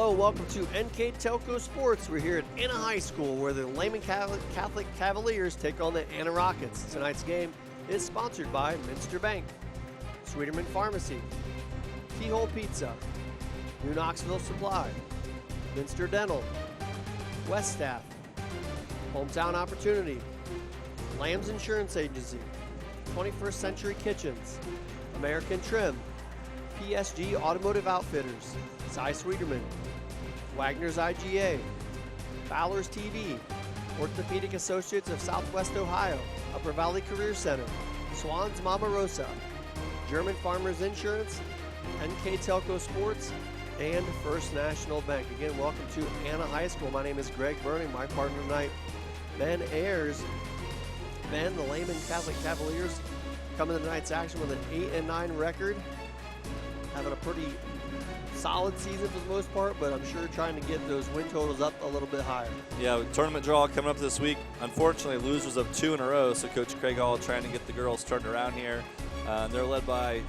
Hello, welcome to NKTelco Sports. We're here at Anna High School where the Lehman Catholic Cavaliers take on the Anna Rockets. Tonight's game is sponsored by Minster Bank, Sweeterman Pharmacy, Keyhole Pizza, New Knoxville Supply, Minster Dental, West Staff, Hometown Opportunity, Lamb's Insurance Agency, 21st Century Kitchens, American Trim, PSG Automotive Outfitters, Cy Sweeterman, Wagner's IGA, Fowler's TV, Orthopedic Associates of Southwest Ohio, Upper Valley Career Center, Swan's Mama Rosa, German Farmers Insurance, NKTelco Sports, and First National Bank. Again, welcome to Anna High School. My name is Greg Burning. My partner tonight, Ben Ayers. Ben, the Lehman Catholic Cavaliers coming to tonight's action with an 8-9 record, having a pretty solid season for the most part, but I'm sure trying to get those win totals up a little bit higher. Yeah, tournament draw coming up this week. Unfortunately, losers of 2 in a row, so Coach Craig Hall trying to get the girls turned around here. They're led by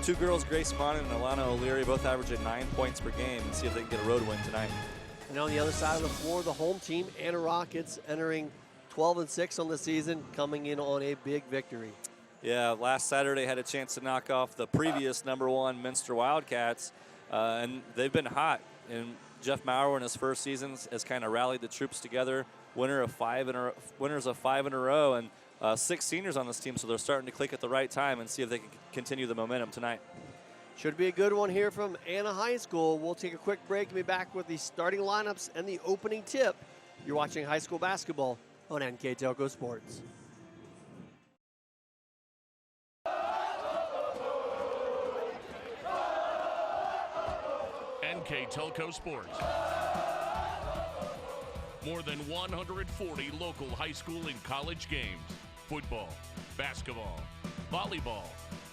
2 girls, Grace Monin and Alana O'Leary, both averaging 9 points per game, and see if they can get a road win tonight. And on the other side of the floor, the home team, Anna Rockets, entering 12-6 on the season, coming in on a big victory. Yeah, last Saturday had a chance to knock off the previous #1 Minster Wildcats, and they've been hot. And Jeff Maurer in his first season has kind of rallied the troops together. Winners of 5 in a row, and 6 seniors on this team, so they're starting to click at the right time and see if they can continue the momentum tonight. Should be a good one here from Anna High School. We'll take a quick break and be back with the starting lineups and the opening tip. You're watching high school basketball on NKTelco Sports. NKTelco Sports. More than 140 local high school and college games. Football, basketball, volleyball,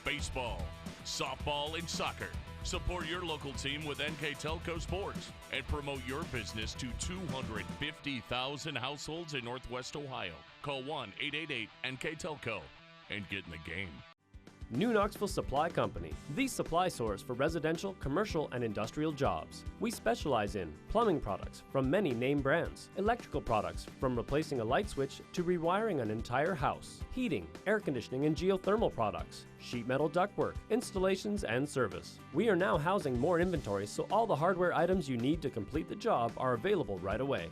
baseball, softball, and soccer. Support your local team with NKTelco Sports and promote your business to 250,000 households in Northwest Ohio. Call 1-888-NKTelco and get in the game. New Knoxville Supply Company, the supply source for residential, commercial, and industrial jobs. We specialize in plumbing products from many name brands, electrical products from replacing a light switch to rewiring an entire house, heating, air conditioning, and geothermal products, sheet metal ductwork, installations, and service. We are now housing more inventory, so all the hardware items you need to complete the job are available right away.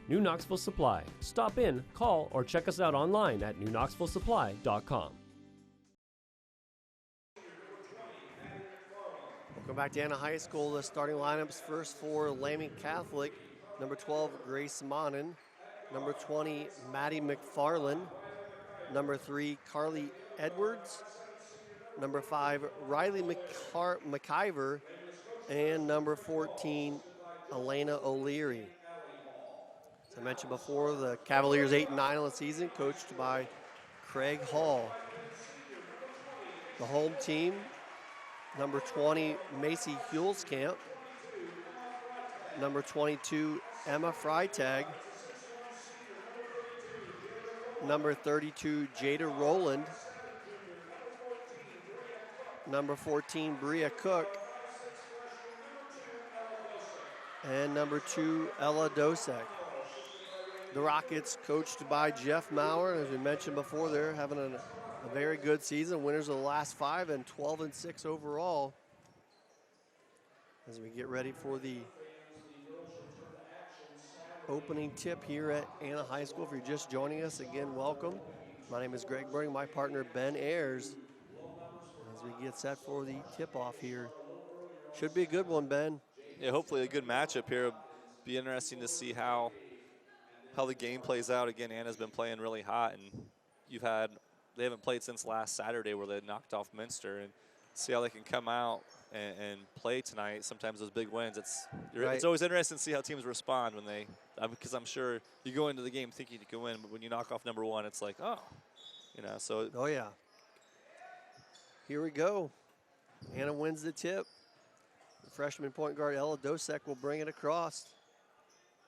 New Knoxville Supply. Stop in, call, or check us out online at newknoxvillesupply.com. Welcome back to Anna High School. The starting lineups first for Lehman Catholic. Number 12, Grace Monin. Number 20, Maddie McFarland. Number 3, Carly Edwards. Number 5, Riley McIver. And number 14, Elena O'Leary. As I mentioned before, the Cavaliers 8-9 on the season, coached by Craig Hall. The home team, number 20, Macy Hulskamp. Number 22, Emma Freitag. Number 32, Jada Rowland. Number 14, Bria Cook. And number 2, Ella Dosek. The Rockets, coached by Jeff Maurer. As we mentioned before, they're having a very good season. Winners of the last 5 and 12-6 overall. As we get ready for the opening tip here at Anna High School. If you're just joining us, again, welcome. My name is Greg Burning, my partner Ben Ayers. As we get set for the tip-off here. Should be a good one, Ben. Yeah, hopefully a good matchup here. Be interesting to see how the game plays out. Again, Anna's been playing really hot, and they haven't played since last Saturday where they knocked off Minster, and see how they can come out and play tonight. Sometimes those big wins, it's always interesting to see how teams respond when because I'm sure you go into the game thinking you can win, but when you knock off number 1, it's like, oh, so. Oh yeah. Here we go. Anna wins the tip. The freshman point guard Ella Dosek will bring it across.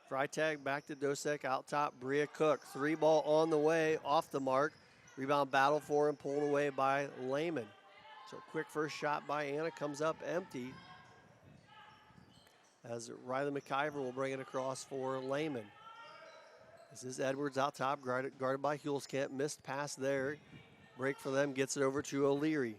Freitag back to Dosek, out top, Bria Cook. 3 ball on the way, off the mark. Rebound battle for him, pulled away by Lehman. So quick first shot by Anna comes up empty. as Riley McIver will bring it across for Lehman. This is Edwards out top, guarded by Hulskamp. Missed pass there. Break for them, gets it over to O'Leary.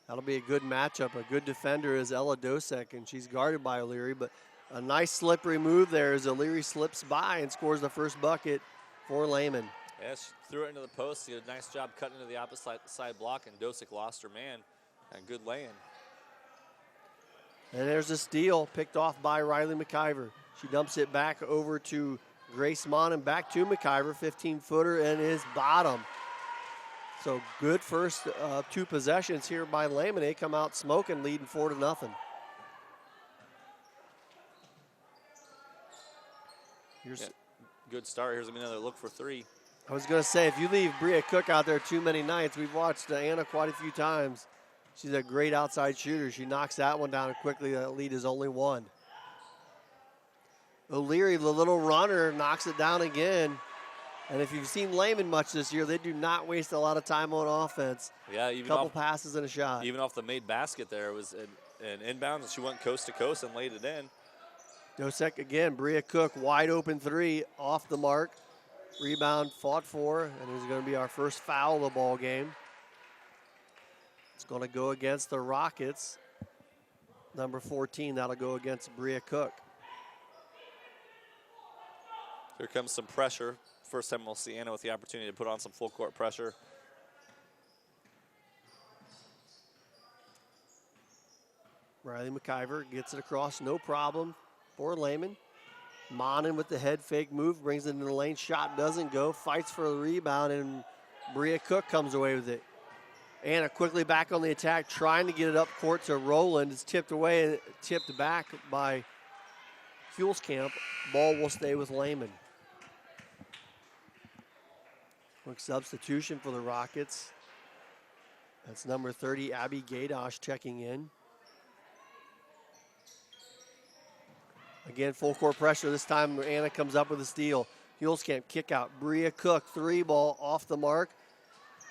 That'll be a good matchup. A good defender is Ella Dosek, and she's guarded by O'Leary, but a nice slippery move there as O'Leary slips by and scores the first bucket for Lehman. Yeah, she threw it into the post. She did a nice job cutting into the opposite side block, and Dosek lost her man. And good lay-in. And there's a steal picked off by Riley McIver. She dumps it back over to Grace Mon and back to McIver, 15-footer, and is bottom. So good first 2 possessions here by Lehman. They come out smoking, leading 4-0. Here's good start. Here's another look for 3. I was going to say, if you leave Bria Cook out there too many nights, we've watched Anna quite a few times. She's a great outside shooter. She knocks that one down quickly. That lead is only 1. O'Leary, the little runner, knocks it down again. And if you've seen Lehman much this year, they do not waste a lot of time on offense. Yeah, even a couple passes and a shot. Even off the made basket there, it was an inbound, and she went coast to coast and laid it in. Dosek again, Bria Cook, wide open 3, off the mark. Rebound fought for, and it's going to be our first foul of the ball game. It's going to go against the Rockets. Number 14, that'll go against Bria Cook. Here comes some pressure. First time we'll see Anna with the opportunity to put on some full court pressure. Riley McIver gets it across, no problem for Lehman. Monin with the head fake move, brings it into the lane. Shot doesn't go, fights for the rebound, and Bria Cook comes away with it. Anna quickly back on the attack, trying to get it up court to Rowland. It's tipped away and tipped back by Hulskamp. Ball will stay with Lehman. Quick substitution for the Rockets. That's number 30, Abby Gaydosh, checking in. Again, full court pressure. This time Anna comes up with a steal. Hulskamp kick out. Bria Cook, 3 ball off the mark.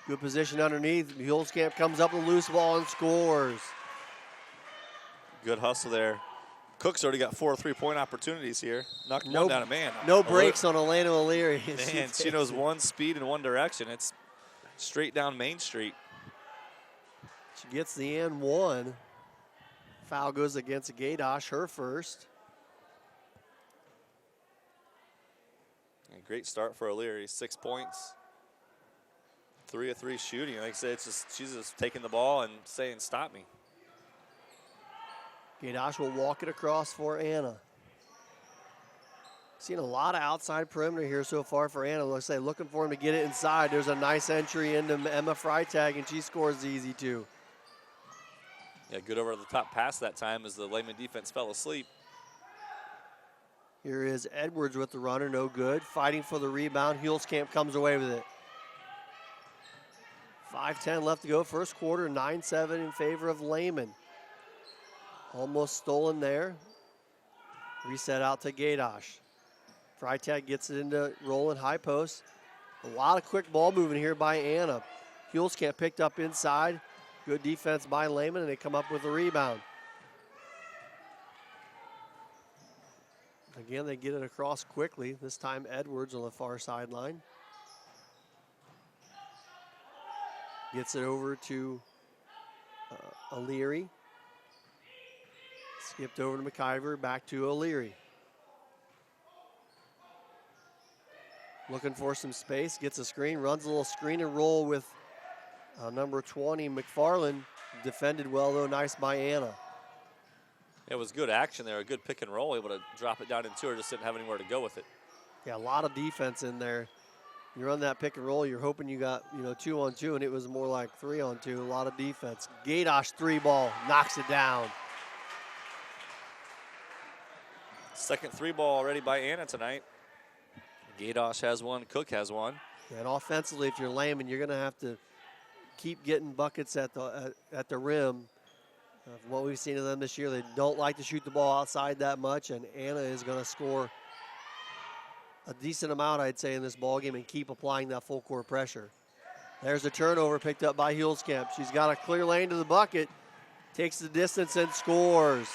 Good position underneath. Hulskamp comes up with a loose ball and scores. Good hustle there. Cook's already got 4 3-point opportunities here. Knocked one down, man. No breaks on Elena O'Leary. Man, she knows one speed in one direction. It's straight down Main Street. She gets the and 1. Foul goes against Gaydosh, her first. And great start for O'Leary. 6 points. 3 of 3 shooting. Like I said, it's just she's just taking the ball and saying, "Stop me." Gaydosh will walk it across for Anna. Seen a lot of outside perimeter here so far for Anna. Let's say looking for him to get it inside. There's a nice entry into Emma Freitag, and she scores easy too. Yeah, good over the top pass that time as the Lehman defense fell asleep. Here is Edwards with the runner, no good. Fighting for the rebound. Hulskamp comes away with it. 5:10 left to go, first quarter, 9-7 in favor of Lehman. Almost stolen there. Reset out to Gaydosh. Freitag gets it into rolling high post. A lot of quick ball moving here by Anna. Hulskamp picked up inside. Good defense by Lehman, and they come up with a rebound. Again, they get it across quickly. This time Edwards on the far sideline. Gets it over to O'Leary. Skipped over to McIver, back to O'Leary. Looking for some space, gets a screen, runs a little screen and roll with number 20, McFarland. Defended well, though, nice by Anna. It was good action there, a good pick and roll, able to drop it down into her, just didn't have anywhere to go with it. Yeah, a lot of defense in there. You run that pick and roll, you're hoping you got 2-on-2, and it was more like 3-on-2, a lot of defense. Gaydosh 3 ball, knocks it down. Second 3 ball already by Anna tonight. Gaydosh has one, Cook has one. And offensively, if you're Lehman, you're going to have to keep getting buckets at the rim. From what we've seen of them this year, they don't like to shoot the ball outside that much, and Anna is going to score a decent amount, I'd say, in this ball game and keep applying that full court pressure. There's a turnover picked up by Hulskamp. She's got a clear lane to the bucket. takes the distance and scores.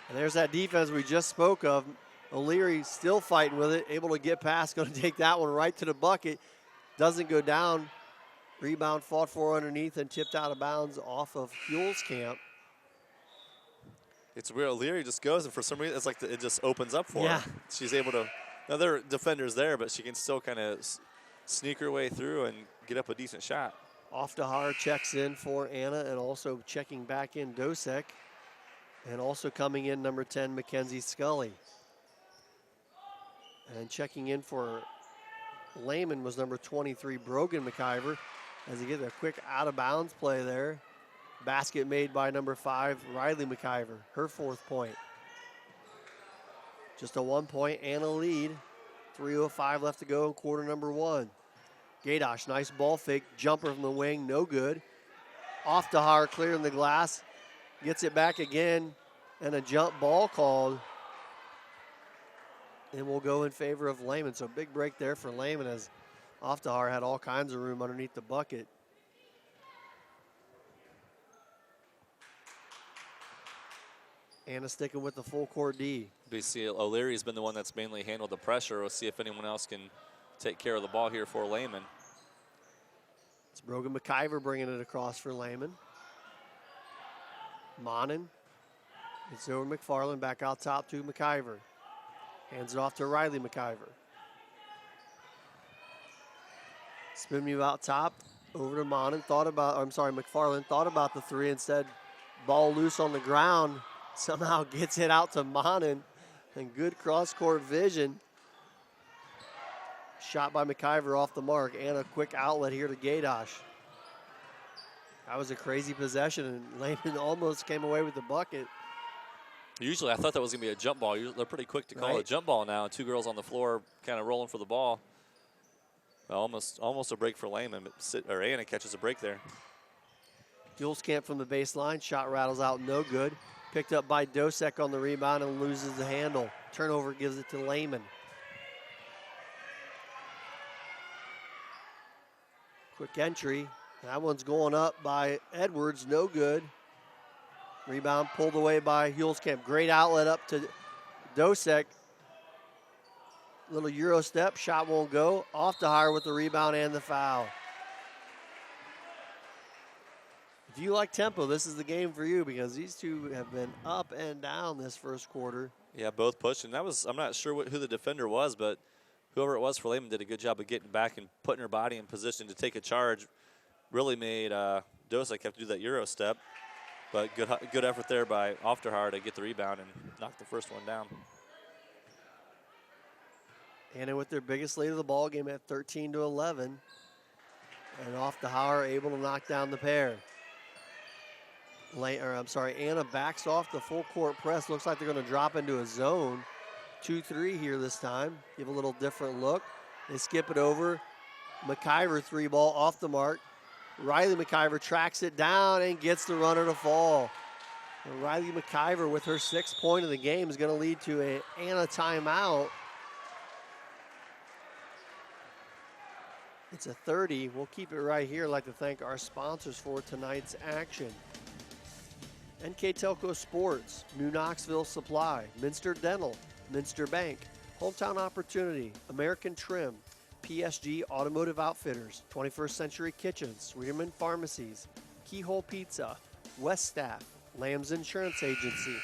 And there's that defense we just spoke of. O'Leary still fighting with it, able to get past, going to take that one right to the bucket. Doesn't go down. Rebound fought for underneath and tipped out of bounds off of Camp. It's weird. O'Leary just goes, and for some reason, it's like it just opens up for her. She's able to. Now there are defenders there, but she can still kind of sneak her way through and get up a decent shot. Oftahar checks in for Anna, and also checking back in Dosek. And also coming in number 10, Mackenzie Scully. And checking in for Lehman was number 23, Brogan McIver, as he gets a quick out-of-bounds play there. Basket made by number 5, Riley McIver, her 4th point. Just a 1-point Anna lead. 3:05 left to go in quarter number 1. Gaydosh, nice ball fake, jumper from the wing, no good. Oftahar clearing the glass, gets it back again, and a jump ball called. And will go in favor of Lehman. So big break there for Lehman as Oftahar had all kinds of room underneath the bucket. Anna sticking with the full court D. We see O'Leary's been the one that's mainly handled the pressure. We'll see if anyone else can take care of the ball here for Lehman. It's Brogan McIver bringing it across for Lehman. Monin. It's over McFarland, back out top to McIver. Hands it off to Riley McIver. Spin move out top, over to Monin. McFarland thought about the 3 instead. Ball loose on the ground. Somehow gets it out to Monin. And good cross-court vision. Shot by McIver off the mark. And a quick outlet here to Gaydosh. That was a crazy possession, and Lehman almost came away with the bucket. Usually I thought that was going to be a jump ball. They're pretty quick to call it a jump ball now. 2 girls on the floor kind of rolling for the ball. Almost a break for Lehman, but Anna catches a break there. Camp from the baseline. Shot rattles out, no good. Picked up by Dosek on the rebound and loses the handle. Turnover gives it to Lehman. Quick entry. That one's going up by Edwards, no good. Rebound pulled away by Camp. Great outlet up to Dosek. Little Euro step, shot won't go. Oftahar with the rebound and the foul. If you like tempo, this is the game for you because these two have been up and down this first quarter. Yeah, both pushed, and I'm not sure who the defender was, but whoever it was for Lehman did a good job of getting back and putting her body in position to take a charge. Really made Dosek have to do that Euro step, but good effort there by Oftahar to get the rebound and knock the first one down. Anna with their biggest lead of the ball game at 13-11, and Oftahar able to knock down the pair. Anna backs off the full court press. Looks like they're going to drop into a zone. 2-3 here this time. Give a little different look. They skip it over. McIver 3 ball off the mark. Riley McIver tracks it down and gets the runner to fall. And Riley McIver with her 6th point of the game is going to lead to an Anna timeout. It's a 30. We'll keep it right here. I'd like to thank our sponsors for tonight's action. NKTelco Sports, New Knoxville Supply, Minster Dental, Minster Bank, Hometown Opportunity, American Trim, PSG Automotive Outfitters, 21st Century Kitchens, Sweeterman Pharmacies, Keyhole Pizza, West Staff, Lamb's Insurance Agency,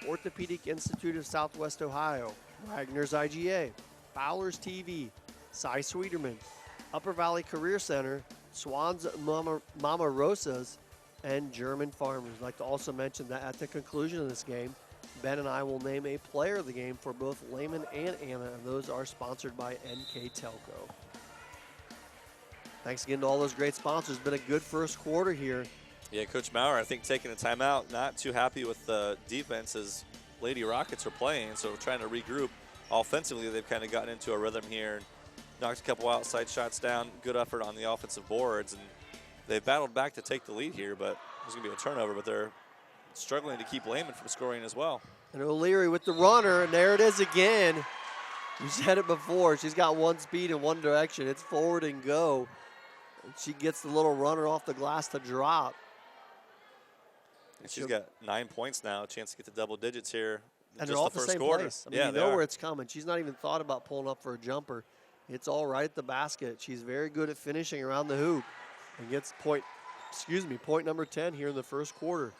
Orthopedic Institute of Southwest Ohio, Wagner's IGA, Fowler's TV, Cy Sweeterman, Upper Valley Career Center, Swan's Mama Rosa's, and German Farmers. I'd like to also mention that at the conclusion of this game, Ben and I will name a player of the game for both Lehman and Anna, and those are sponsored by NKTelco. Thanks again to all those great sponsors. Been a good first quarter here. Yeah, Coach Maurer, I think taking a timeout, not too happy with the defense as Lady Rockets are playing, so trying to regroup. Offensively, they've kind of gotten into a rhythm here and knocked a couple outside shots down. Good effort on the offensive boards, and they've battled back to take the lead here, but there's going to be a turnover, but they're struggling to keep Lehman from scoring as well. And O'Leary with the runner, and there it is again. You said it before. She's got one speed in one direction. It's forward and go. And she gets the little runner off the glass to drop. And she's got 9 points now, a chance to get to double digits here. And just they're all the the first same quarter. place. I mean, yeah, you know where it's coming. She's not even thought about pulling up for a jumper. It's all right at the basket. She's very good at finishing around the hoop and gets point number 10 here in the first quarter.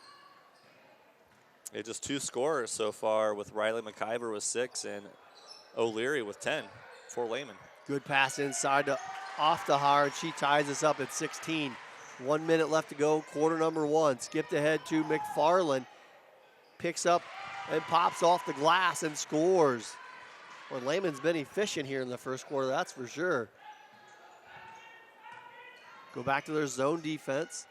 Just 2 scorers so far, with Riley McIver with 6 and O'Leary with 10 for Lehman. Good pass inside to off to Hard. She ties us up at 16. 1 minute left to go, quarter number 1. Skipped ahead to McFarland. Picks up and pops off the glass and scores. Well, Lehman's been efficient here in the first quarter, that's for sure. Go back to their zone defense.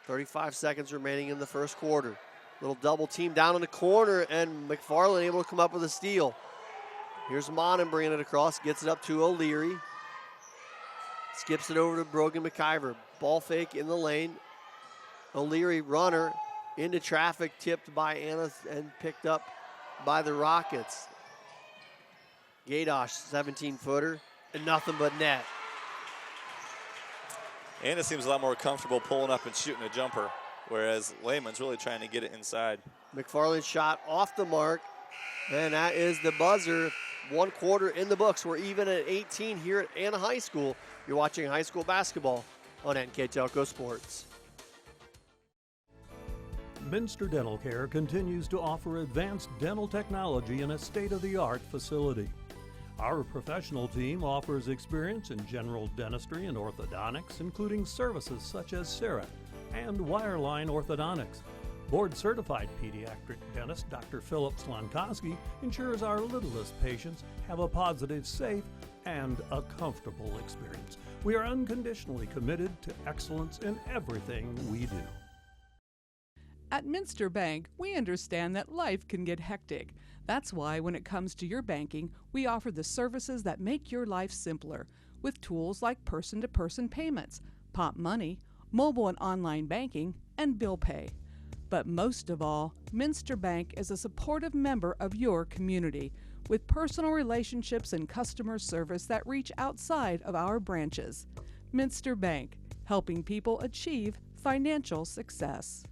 35 seconds remaining in the first quarter. Little double team down in the corner, and McFarland able to come up with a steal. Here's Monin bringing it across, gets it up to O'Leary. Skips it over to Brogan McIver. Ball fake in the lane. O'Leary runner into traffic, tipped by Anna and picked up by the Rockets. Gadosh, 17-footer, and nothing but net. Anna seems a lot more comfortable pulling up and shooting a jumper, whereas Lehman's really trying to get it inside. McFarland shot off the mark, and that is the buzzer. 1 quarter in the books. We're even at 18 here at Anna High School. You're watching high school basketball on NKTelco Sports. Minster Dental Care continues to offer advanced dental technology in a state-of-the-art facility. Our professional team offers experience in general dentistry and orthodontics, including services such as CERA and wireline orthodontics. Board-certified pediatric dentist Dr. Philip Slonkowski ensures our littlest patients have a positive, safe, and a comfortable experience. We are unconditionally committed to excellence in everything we do. At Minster Bank, we understand that life can get hectic. That's why when it comes to your banking, we offer the services that make your life simpler, with tools like person-to-person payments, Pop Money, mobile and online banking, and bill pay. But most of all, Minster Bank is a supportive member of your community, with personal relationships and customer service that reach outside of our branches. Minster Bank, helping people achieve financial success.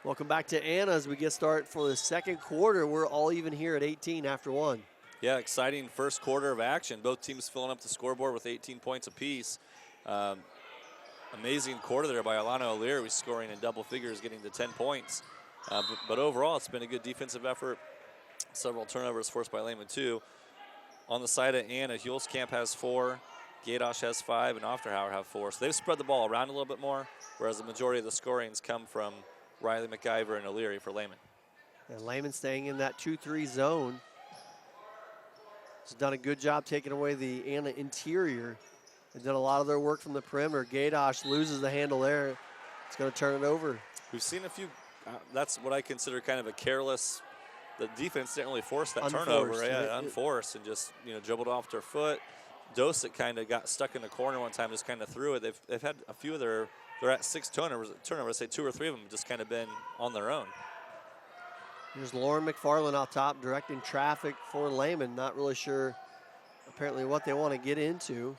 Welcome back to Anna as we get started for the second quarter. We're all even here at 18 after 1. Yeah, exciting first quarter of action. Both teams filling up the scoreboard with 18 points apiece. Amazing quarter there by Alana O'Leary, scoring in double figures, getting to 10 points. But overall, it's been a good defensive effort. Several turnovers forced by Lehman, too. On the side of Anna, Hulskamp has 4, Gadosh has 5, and Ofterhauer have 4. So they've spread the ball around a little bit more, whereas the majority of the scorings come from Riley McIver and O'Leary for Lehman. And Lehman staying in that 2-3 zone. Has done a good job taking away the Anna interior. They've done a lot of their work from the perimeter. Gadosh loses the handle there. It's going to turn it over. We've seen a few, that's what I consider kind of a careless, the defense didn't really force that turnover, unforced, and just, dribbled off their foot. Dosick kind of got stuck in the corner one time, just kind of threw it. They've had a few of they're at 6 turnovers. Say 2 or 3 of them just kind of been on their own. Here's Lauren McFarland out top, directing traffic for Lehman. Not really sure, apparently, what they want to get into.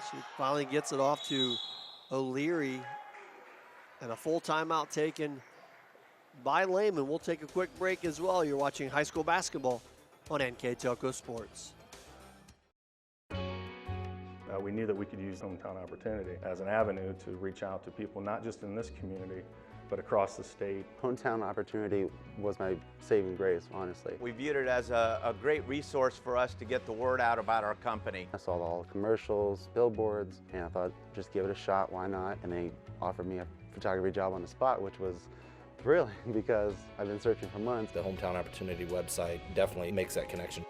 She finally gets it off to O'Leary, and a full timeout taken by Lehman. We'll take a quick break as well. You're watching high school basketball on NKTelco Sports. We knew that we could use Hometown Opportunity as an avenue to reach out to people, not just in this community, but across the state. Hometown Opportunity was my saving grace, honestly. We viewed it as a great resource for us to get the word out about our company. I saw all the commercials, billboards, and I thought, just give it a shot, why not? And they offered me a photography job on the spot, which was thrilling because I've been searching for months. The Hometown Opportunity website definitely makes that connection.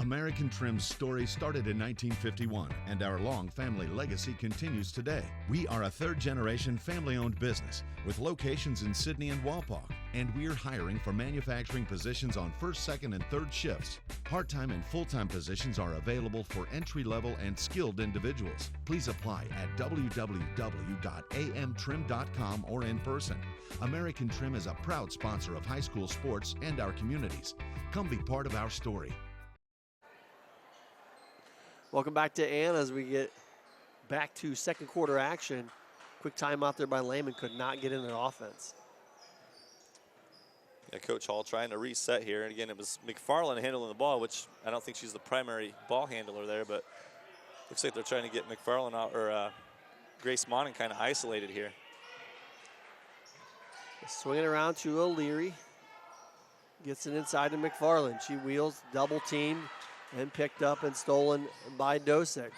American Trim's story started in 1951, and our long family legacy continues today. We are a third-generation family-owned business with locations in Sydney and Walpaug, and we're hiring for manufacturing positions on first, second, and third shifts. Part-time and full-time positions are available for entry-level and skilled individuals. Please apply at www.amtrim.com or in person. American Trim is a proud sponsor of high school sports and our communities. Come be part of our story. Welcome back to Anna as we get back to second quarter action. Quick timeout there by Lehman, could not get in their offense. Yeah, Coach Hall trying to reset here. And again, it was McFarland handling the ball, which I don't think she's the primary ball handler there, but looks like they're trying to get McFarland out, or Grace Monin kind of isolated here. Swinging around to O'Leary. Gets it inside to McFarland. She wheels, double teamed, and picked up and stolen by Dosek.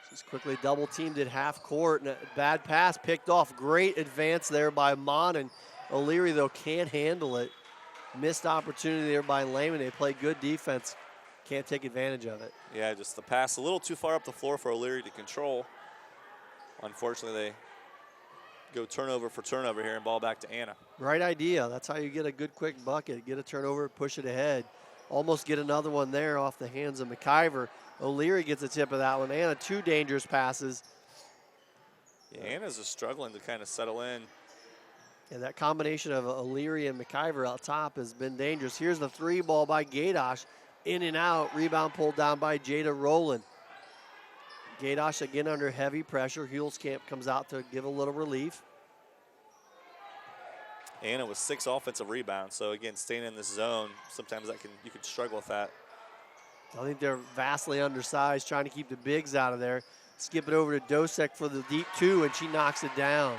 She's quickly double teamed at half court, and a bad pass picked off. Great advance there by Monin. O'Leary, though, can't handle it. Missed opportunity there by Lehman. They play good defense. Can't take advantage of it. Yeah, just the pass a little too far up the floor for O'Leary to control. Unfortunately, they go turnover for turnover here and ball back to Anna. Right idea. That's how you get a good quick bucket. Get a turnover, push it ahead. Almost get another one there off the hands of McIver. O'Leary gets a tip of that one. Anna, 2 dangerous passes. Yeah, Anna's just struggling to kind of settle in. And that combination of O'Leary and McIver out top has been dangerous. Here's the 3 ball by Gaydosh. In and out. Rebound pulled down by Jada Rowland. Gaydosh again under heavy pressure. Hulskamp comes out to give a little relief. Anna with 6 offensive rebounds. So again, staying in this zone, sometimes you can struggle with that. I think they're vastly undersized, trying to keep the bigs out of there. Skip it over to Dosek for the deep 2, and she knocks it down.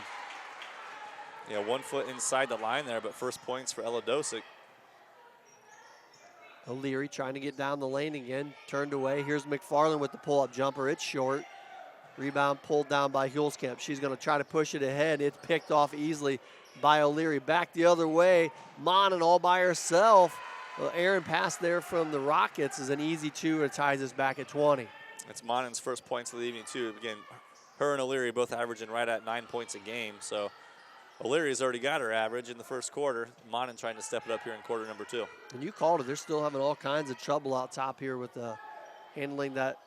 Yeah, 1 foot inside the line there, but first points for Ella Dosek. O'Leary trying to get down the lane again, turned away. Here's McFarland with the pull-up jumper. It's short. Rebound pulled down by Hulskamp. She's going to try to push it ahead. It's picked off easily by O'Leary. Back the other way. Monin all by herself. Well, Aaron pass there from the Rockets is an easy 2 and ties us back at 20. It's Monin's first points of the evening, too. Again, her and O'Leary both averaging right at 9 points a game. So O'Leary's already got her average in the first quarter. Monin trying to step it up here in quarter number 2. And you called it. They're still having all kinds of trouble out top here with handling that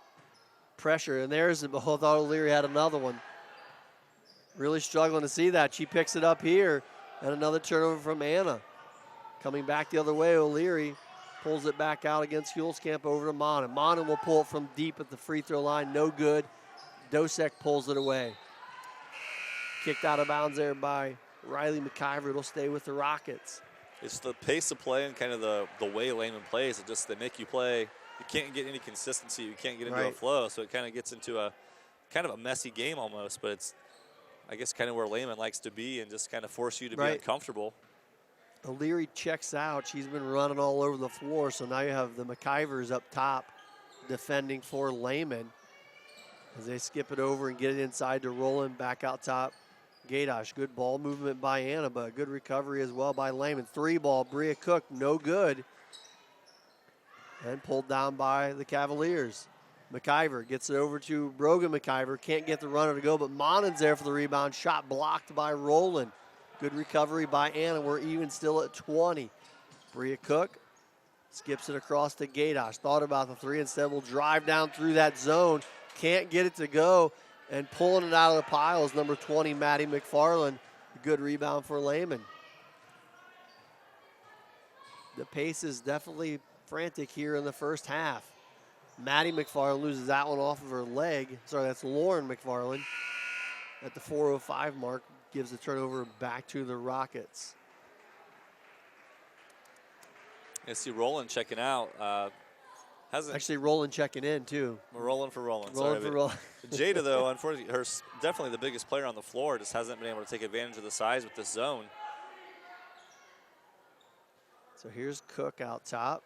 pressure. And there's, I thought O'Leary had another one. Really struggling to see that. She picks it up here. And another turnover from Anna. Coming back the other way, O'Leary pulls it back out against Hulskamp over to Monin. Monin will pull it from deep at the free throw line. No good. Dosek pulls it away. Kicked out of bounds there by Riley McIver. It'll stay with the Rockets. It's the pace of play and kind of the way Lehman plays. It just, they make you play. You can't get any consistency. You can't get into a flow. So it kind of gets into a kind of a messy game almost. But it's, I guess, kind of where Lehman likes to be and just kind of force you to be uncomfortable. O'Leary checks out. She's been running all over the floor. So now you have the McIvers up top defending for Lehman as they skip it over and get it inside to Rowland. Back out top. Gaydosh, good ball movement by Anna, but a good recovery as well by Lehman. 3 ball, Bria Cook, no good. And pulled down by the Cavaliers. McIver gets it over to Brogan McIver. Can't get the runner to go, but Monin's there for the rebound. Shot blocked by Rowland. Good recovery by Anna. We're even still at 20. Bria Cook skips it across to Gaydosh. Thought about the 3, instead will drive down through that zone. Can't get it to go. And pulling it out of the pile is number 20, Maddie McFarland. Good rebound for Lehman. The pace is definitely frantic here in the first half. Maddie McFarland loses that one off of her leg. Sorry, that's Lauren McFarland. At the 4:05 mark, gives the turnover back to the Rockets. I see Rowland checking out. Actually, Rowland checking in, too. Rowland for Rowland. Rowland for Rowland. Jada, though, unfortunately, definitely the biggest player on the floor, just hasn't been able to take advantage of the size with this zone. So here's Cook out top.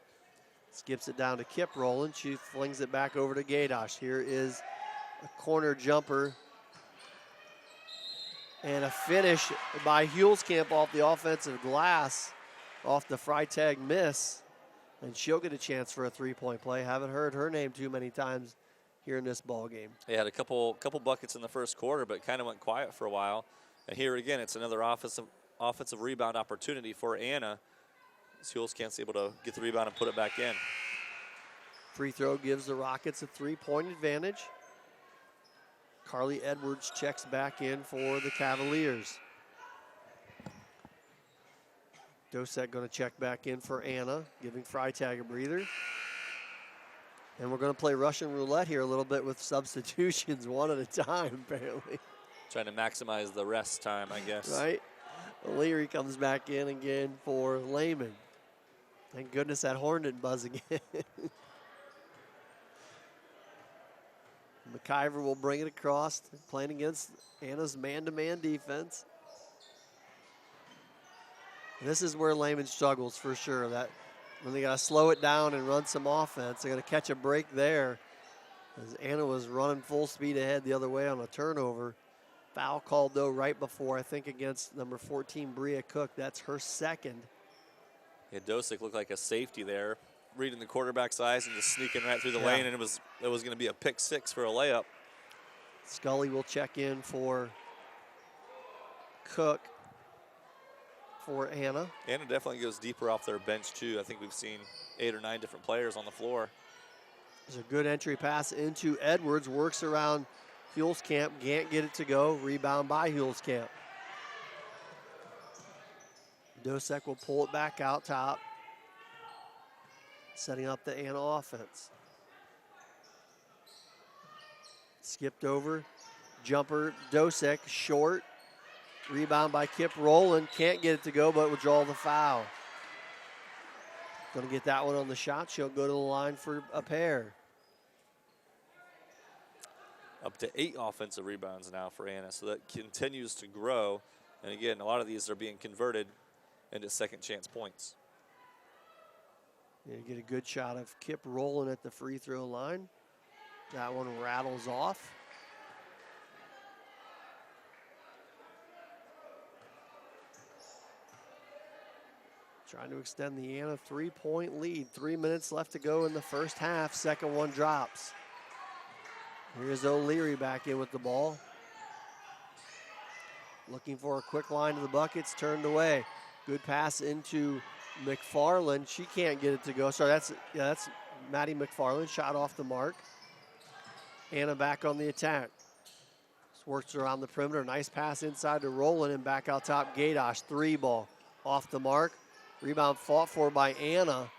Skips it down to Kip Rowland. She flings it back over to Gaydosh. Here is a corner jumper. And a finish by Hulskamp off the offensive glass, off the Freitag miss. And she'll get a chance for a 3-point play. Haven't heard her name too many times here in this ball game. They had a couple buckets in the first quarter, but kind of went quiet for a while. And here again, it's another offensive rebound opportunity for Anna. Hulskamp's able to get the rebound and put it back in. Free throw gives the Rockets a 3-point advantage. Carly Edwards checks back in for the Cavaliers. Dosek going to check back in for Anna, giving Freitag a breather. And we're going to play Russian roulette here a little bit with substitutions, one at a time, apparently. Trying to maximize the rest time, I guess. Right? O'Leary comes back in again for Lehman. Thank goodness that horn didn't buzz again. McIver will bring it across, playing against Anna's man-to-man defense. This is where Lehman struggles for sure. That when they got to slow it down and run some offense, they're going to catch a break there. As Anna was running full speed ahead the other way on a turnover. Foul called, though, right before, I think, against number 14, Bria Cook. That's her second. Yeah, Dosick looked like a safety there, reading the quarterback's eyes and just sneaking right through the lane, and it was going to be a pick six for a layup. Scully will check in for Cook for Anna. Anna definitely goes deeper off their bench, too. I think we've seen 8 or 9 different players on the floor. There's a good entry pass into Edwards, works around Hulskamp, can't get it to go. Rebound by Hulskamp. Dosick will pull it back out top, setting up the Anna offense. Skipped over, jumper, Dosick, short. Rebound by Kip Rowland, can't get it to go, but will draw the foul. Gonna get that one on the shot. She'll go to the line for a pair. Up to 8 offensive rebounds now for Anna, so that continues to grow. And again, a lot of these are being converted into second chance points. You get a good shot of Kip Rowland at the free throw line. That one rattles off. Trying to extend the Anna 3-point lead. 3 minutes left to go in the first half. Second one drops. Here's O'Leary back in with the ball. Looking for a quick line to the buckets, turned away. Good pass into McFarland. She can't get it to go. Sorry, that's Maddie McFarland, shot off the mark. Anna back on the attack. Just works around the perimeter. Nice pass inside to Rowland and back out top. Gaydosh, 3 ball off the mark. Rebound fought for by Anna,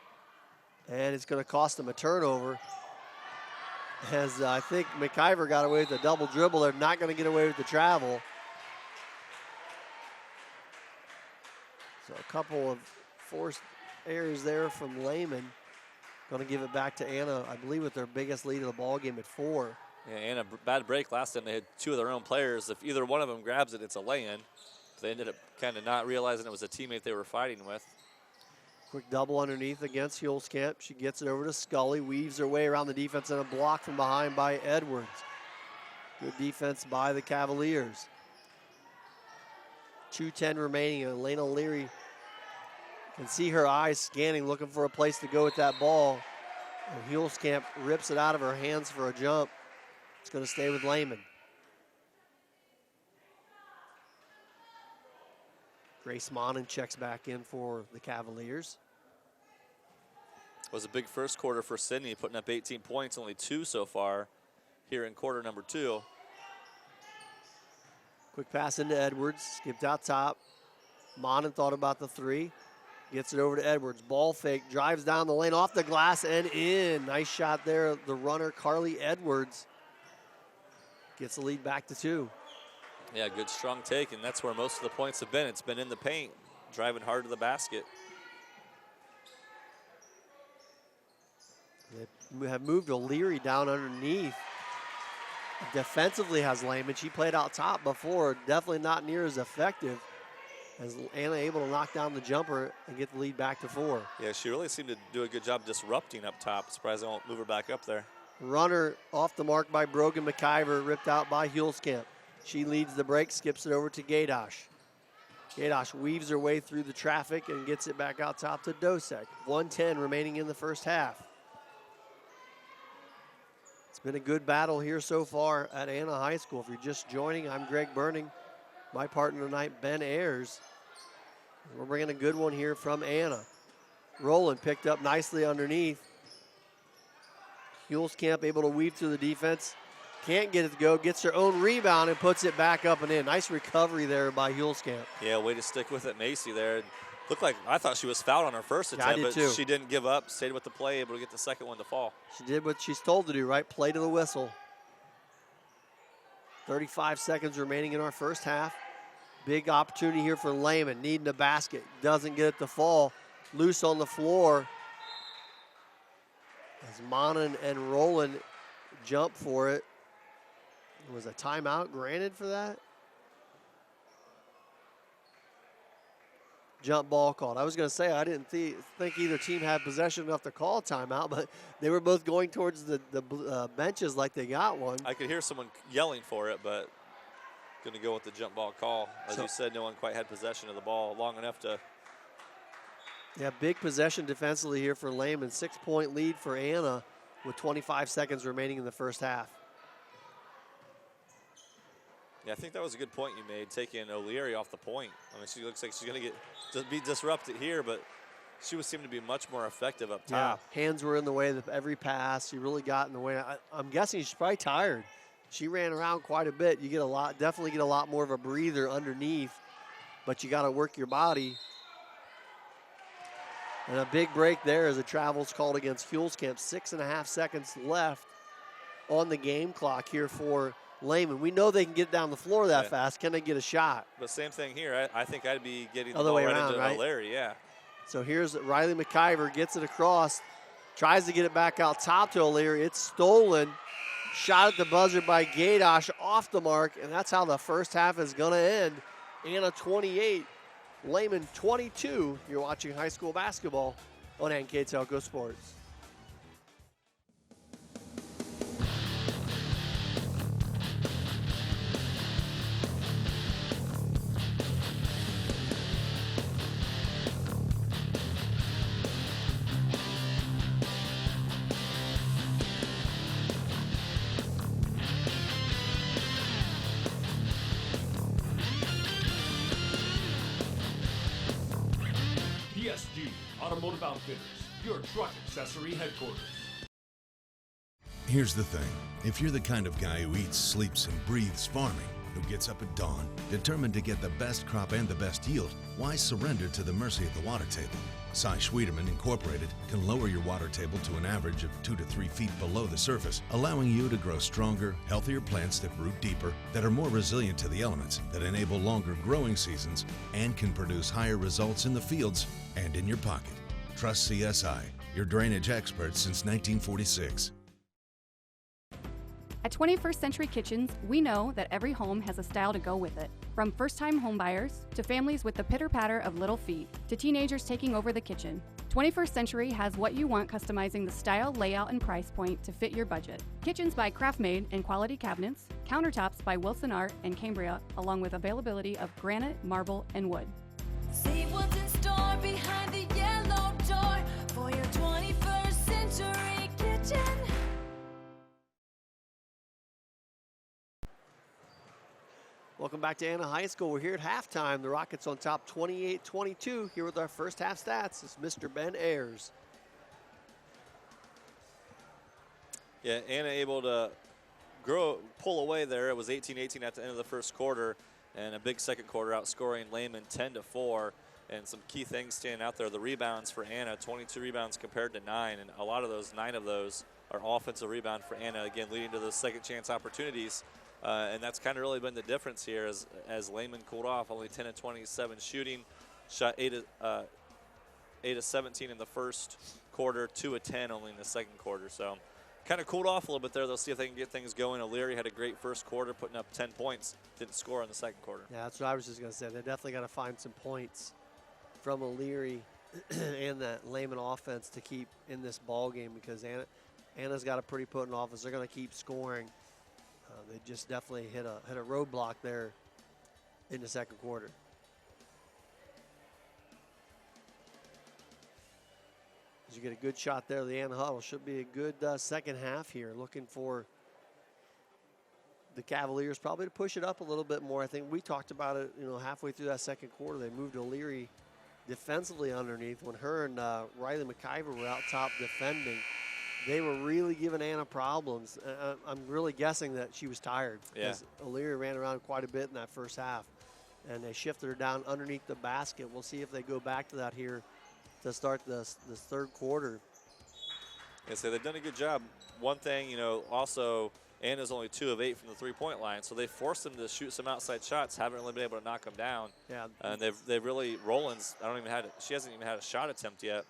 and it's going to cost them a turnover. As I think McIver got away with the double dribble, they're not going to get away with the travel. So a couple of forced errors there from Lehman. Going to give it back to Anna, I believe, with their biggest lead of the ball game at 4. Yeah, Anna, bad break last time. They had 2 of their own players. If either one of them grabs it, it's a lay-in. They ended up kind of not realizing it was a teammate they were fighting with. Quick double underneath against Hulskamp. She gets it over to Scully, weaves her way around the defense, and a block from behind by Edwards. Good defense by the Cavaliers. 2:10 remaining, and Elena O'Leary can see her eyes scanning, looking for a place to go with that ball. And Hulskamp rips it out of her hands for a jump. It's going to stay with Lehman. Grace Monin checks back in for the Cavaliers. It was a big first quarter for Sydney, putting up 18 points, only 2 so far here in quarter number 2. Quick pass into Edwards, skipped out top. Monin thought about the 3, gets it over to Edwards. Ball fake, drives down the lane, off the glass and in. Nice shot there, the runner Carly Edwards gets the lead back to 2. Yeah, good strong take, and that's where most of the points have been. It's been in the paint, driving hard to the basket. They have moved O'Leary down underneath. Defensively has Lehman. She played out top before, definitely not near as effective as Anna able to knock down the jumper and get the lead back to 4. Yeah, she really seemed to do a good job disrupting up top. Surprised they won't move her back up there. Runner off the mark by Brogan McIver, ripped out by Hulskamp. She leads the break, skips it over to Gaydosh. Gaydosh weaves her way through the traffic and gets it back out top to Dosick. 1:10 remaining in the first half. It's been a good battle here so far at Anna High School. If you're just joining, I'm Greg Burning. My partner tonight, Ben Ayers. We're bringing a good one here from Anna. Rowland picked up nicely underneath. Hulskamp able to weave through the defense. Can't get it to go, gets her own rebound and puts it back up and in. Nice recovery there by Hulskamp. Yeah, way to stick with it, Macy there. Looked like I thought she was fouled on her first Yeah, I attempt, did but too. she didn't give up, stayed with the play, able to get the second one to fall. She did what she's told to do, right? Play to the whistle. 35 seconds remaining in our first half. Big opportunity here for Lehman, needing a basket. Doesn't get it to fall. Loose on the floor. As Monin and Roland jump for it. Was a timeout granted for that? Jump ball called. I was going to say I didn't think either team had possession enough to call a timeout, but they were both going towards the benches like they got one. I could hear someone yelling for it, but going to go with the jump ball call. As you said, no one quite had possession of the ball long enough to. Yeah, big possession defensively here for Lehman. 6-point lead for Anna with 25 seconds remaining in the first half. Yeah, I think that was a good point you made, taking O'Leary off the point. I mean, she looks like she's going to be disrupted here, but she would seem to be much more effective up top. Yeah, hands were in the way of every pass. She really got in the way. I'm guessing she's probably tired. She ran around quite a bit. You get definitely get a lot more of a breather underneath, but you got to work your body. And a big break there as a travel's called against Huelskamp. 6.5 seconds left on the game clock here for Lehman. We know they can get down the floor that fast. Can they get a shot? But same thing here. I think I'd be getting the Other ball way right around, into right? O'Leary, yeah. So here's Riley McIver, gets it across, tries to get it back out top to O'Leary. It's stolen. Shot at the buzzer by Gaydosh, off the mark, and that's how the first half is going to end. Anna 28, Lehman 22. You're watching high school basketball on NKTelco Sports. PSG Automotive Outfitters, your truck accessory headquarters. Here's the thing. If you're the kind of guy who eats, sleeps, and breathes farming, who gets up at dawn, determined to get the best crop and the best yield, why surrender to the mercy of the water table? Cy Schwederman Incorporated can lower your water table to an average of 2 to 3 feet below the surface, allowing you to grow stronger, healthier plants that root deeper, that are more resilient to the elements, that enable longer growing seasons, and can produce higher results in the fields and in your pocket. Trust CSI, your drainage experts since 1946. At 21st Century Kitchens, we know that every home has a style to go with it. From first-time homebuyers, to families with the pitter-patter of little feet, to teenagers taking over the kitchen, 21st Century has what you want, customizing the style, layout, and price point to fit your budget. Kitchens by Craftmade and quality cabinets, countertops by Wilson Art and Cambria, along with availability of granite, marble, and wood. See what's in store behind the yellow door for your 21st Century Kitchen. Welcome back to Anna High School. We're here at halftime. The Rockets on top 28-22. Here with our first half stats is Mr. Ben Ayers. Yeah, Anna able to pull away there. It was 18-18 at the end of the first quarter, and a big second quarter outscoring Lehman 10-4. And some key things standing out there. The rebounds for Anna, 22 rebounds compared to 9, and a lot of those, 9 of those, are offensive rebound for Anna, again, leading to those second chance opportunities. And that's kind of really been the difference here as Lehman cooled off, only 10 of 27 shooting, shot 8 of 17 in the first quarter, 2 of 10 only in the second quarter. So kind of cooled off a little bit there. They'll see if they can get things going. O'Leary had a great first quarter, putting up 10 points, didn't score in the second quarter. Yeah, that's what I was just going to say. They definitely got to find some points from O'Leary and that Lehman offense to keep in this ball game, because Anna's got a pretty potent offense. They're going to keep scoring. They just definitely hit a roadblock there in the second quarter. As you get a good shot there, the Anna Huddle should be a good second half here. Looking for the Cavaliers probably to push it up a little bit more. I think we talked about it, halfway through that second quarter. They moved O'Leary defensively underneath when her and Riley McIver were out top defending. They were really giving Anna problems. I'm really guessing that she was tired, because O'Leary ran around quite a bit in that first half. and they shifted her down underneath the basket. We'll see if they go back to that here to start this third quarter. And so they've done a good job. One thing, also Anna's only 2 of 8 from the three-point line, so they forced them to shoot some outside shots. Haven't really been able to knock them down. Yeah. And they've really Roland's. She hasn't even had a shot attempt yet.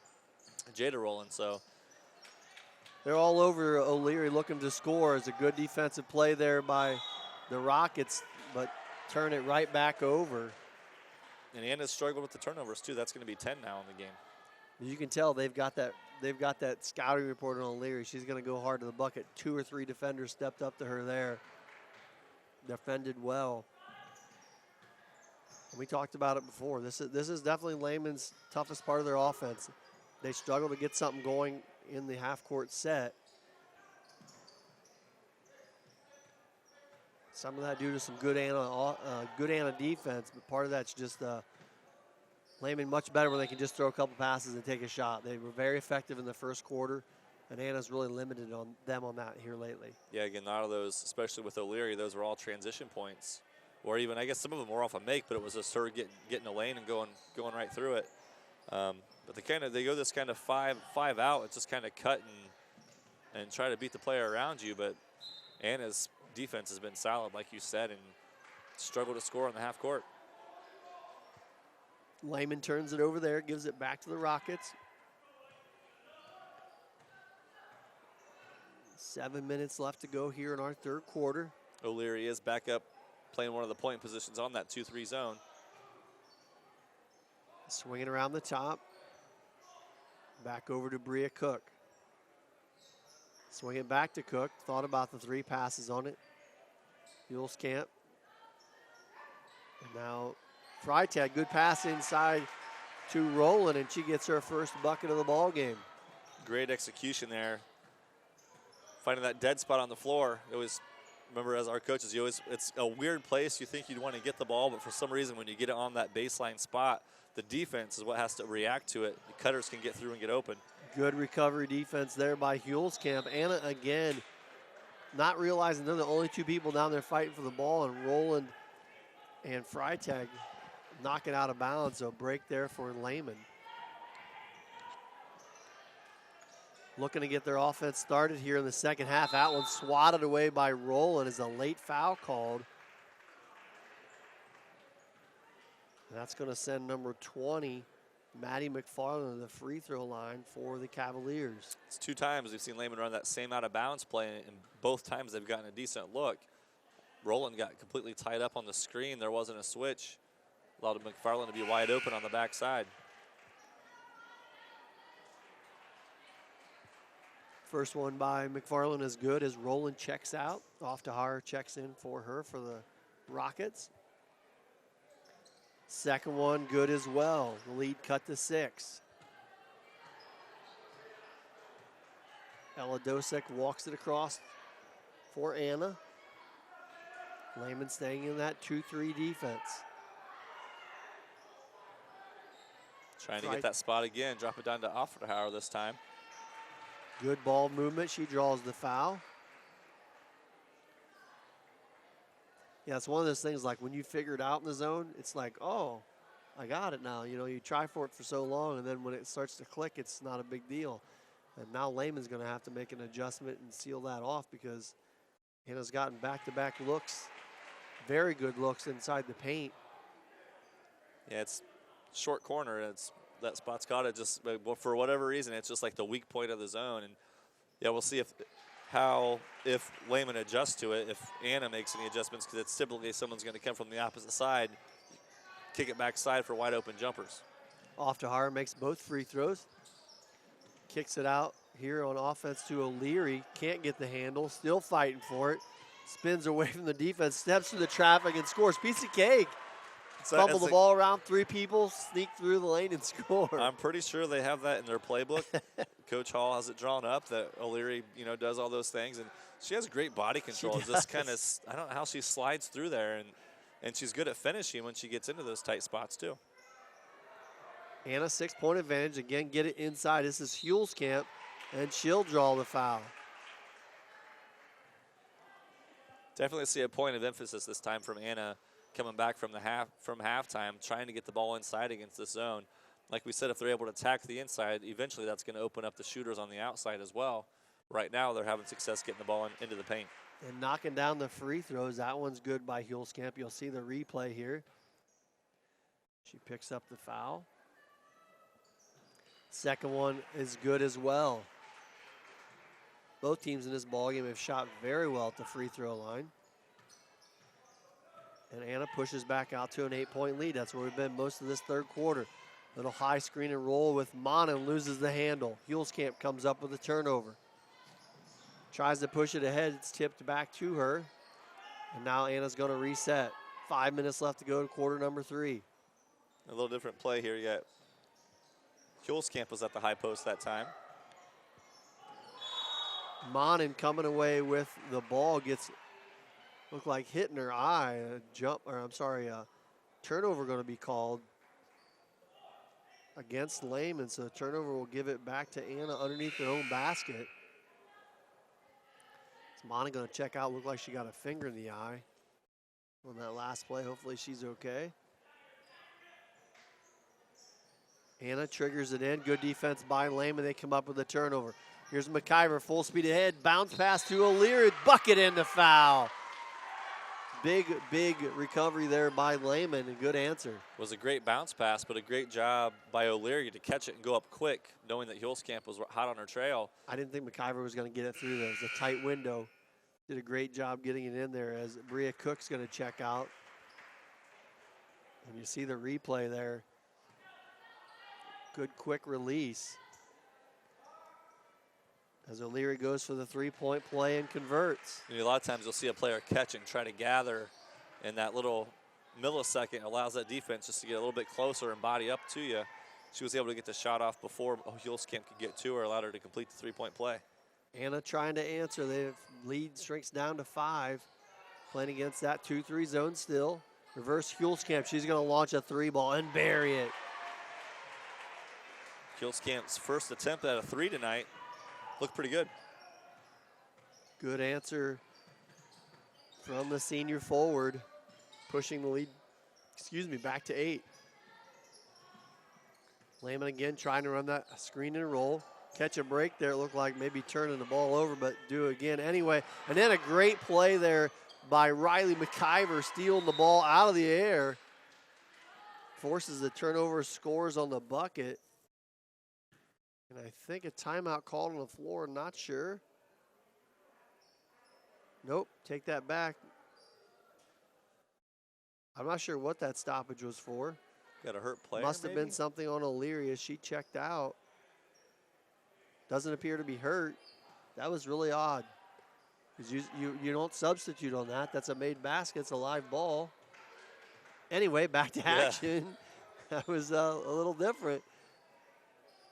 Jada Roland. So they're all over O'Leary looking to score. It's a good defensive play there by the Rockets, but turn it right back over. And Anna's struggled with the turnovers too. That's going to be 10 now in the game. You can tell they've got that scouting report on O'Leary. She's going to go hard to the bucket. 2 or 3 defenders stepped up to her there. Defended well. And we talked about it before. This is definitely Lehman's toughest part of their offense. They struggle to get something going in the half-court set. Some of that due to some good Anna defense, but part of that's just Lehman much better when they can just throw a couple passes and take a shot. They were very effective in the first quarter, and Anna's really limited on them on that here lately. Yeah, again, a lot of those, especially with O'Leary, those were all transition points. Or even, I guess some of them were off a make, but it was just her getting a lane and going right through it. But they go this kind of five out. It's just kind of cut and try to beat the player around you. But Anna's defense has been solid, like you said, and struggled to score on the half court. Lehman turns it over there, gives it back to the Rockets. 7 minutes left to go here in our third quarter. O'Leary is back up, playing one of the point positions on that 2-3 zone. Swinging around the top. Back over to Bria Cook. Swing it back to Cook. Thought about the 3 passes on it. Hulskamp. And now Freitag, good pass inside to Roland, and she gets her first bucket of the ball game. Great execution there. Finding that dead spot on the floor. It was, remember, as our coaches, it's a weird place. You think you'd want to get the ball, but for some reason, when you get it on that baseline spot, the defense is what has to react to it. The cutters can get through and get open. Good recovery defense there by Hulskamp. Anna, again, not realizing they're the only 2 people down there fighting for the ball, and Roland and Freitag knock it out of bounds. So break there for Lehman. Looking to get their offense started here in the second half. That one swatted away by Roland as a late foul called. And that's going to send number 20, Maddie McFarland, to the free throw line for the Cavaliers. It's 2 times we've seen Lehman run that same out of bounds play, and both times they've gotten a decent look. Roland got completely tied up on the screen. There wasn't a switch. Allowed McFarland to be wide open on the backside. First one by McFarland is good as Roland checks out. Off to Har checks in for her for the Rockets. Second one good as well. The lead cut to 6. Ella Dosek walks it across for Anna. Lehman staying in that 2-3 defense. Trying to get that spot again. Drop it down to Offenhauer this time. Good ball movement. She draws the foul. Yeah, it's one of those things like when you figure it out in the zone, it's like, oh, I got it now. You know, you try for it for so long, and then when it starts to click, it's not a big deal. And now Lehman's going to have to make an adjustment and seal that off because Hannah's gotten back-to-back looks, very good looks inside the paint. Yeah, it's short corner. It's that spot's got it just for whatever reason. It's just like the weak point of the zone, and yeah, we'll see if Lehman adjusts to it. If Anna makes any adjustments, because it's typically someone's going to come from the opposite side, kick it backside for wide open jumpers. Off to Har makes both free throws. Kicks it out here on offense to O'Leary. Can't get the handle. Still fighting for it. Spins away from the defense. Steps through the traffic and scores. Piece of cake. Fumble the ball around 3 people. Sneak through the lane and score. I'm pretty sure they have that in their playbook. Coach Hall has it drawn up that O'Leary, does all those things. And she has great body control. Just kind of, I don't know how she slides through there. And she's good at finishing when she gets into those tight spots too. Anna 6-point advantage. Again, get it inside. This is Hulskamp, and she'll draw the foul. Definitely see a point of emphasis this time from Anna coming back from halftime, trying to get the ball inside against this zone. Like we said, if they're able to attack the inside, eventually that's going to open up the shooters on the outside as well. Right now, they're having success getting the ball into the paint. And knocking down the free throws. That one's good by Hulskamp. You'll see the replay here. She picks up the foul. Second one is good as well. Both teams in this ballgame have shot very well at the free throw line. And Anna pushes back out to an 8-point lead. That's where we've been most of this third quarter. Little high screen and roll with Monin, loses the handle. Hulskamp comes up with a turnover. Tries to push it ahead. It's tipped back to her. And now Anna's going to reset. 5 minutes left to go to quarter number 3. A little different play here yet. Hulskamp was at the high post that time. Monin coming away with the ball gets, looked like hitting her eye. A turnover going to be called against Lehman. So turnover will give it back to Anna underneath their own basket. Is Monin going to check out? Looked like she got a finger in the eye on that last play. Hopefully she's okay. Anna triggers it in. Good defense by Lehman. They come up with a turnover. Here's McIver, full speed ahead. Bounce pass to O'Leary. Bucket in the foul. Big recovery there by Lehman. A good answer. It was a great bounce pass, but a great job by O'Leary to catch it and go up quick, knowing that Hulskamp was hot on her trail. I didn't think McIver was going to get it through there. It was a tight window. Did a great job getting it in there as Bria Cook's going to check out. And you see the replay there. Good quick release. As O'Leary goes for the three-point play and converts. A lot of times you'll see a player catch and try to gather, and that little millisecond allows that defense just to get a little bit closer and body up to you. She was able to get the shot off before Hulskamp could get to her, allowed her to complete the three-point play. Anna trying to answer. The lead shrinks down to 5. Playing against that 2-3 zone still. Reverse Hulskamp. She's going to launch a 3-ball and bury it. Hulskamp's first attempt at a 3 tonight. Looked pretty good. Good answer from the senior forward, pushing the lead, back to 8. Lehman again trying to run that screen and roll. Catch a break there. It looked like maybe turning the ball over, but do it again anyway. And then a great play there by Riley McIver, stealing the ball out of the air. Forces the turnover, scores on the bucket. And I think a timeout called on the floor, not sure. Nope, take that back. I'm not sure what that stoppage was for. Got a hurt player, Must have been something on O'Leary as she checked out. Doesn't appear to be hurt. That was really odd. Because you don't substitute on that. That's a made basket. It's a live ball. Anyway, back to action. That was a little different.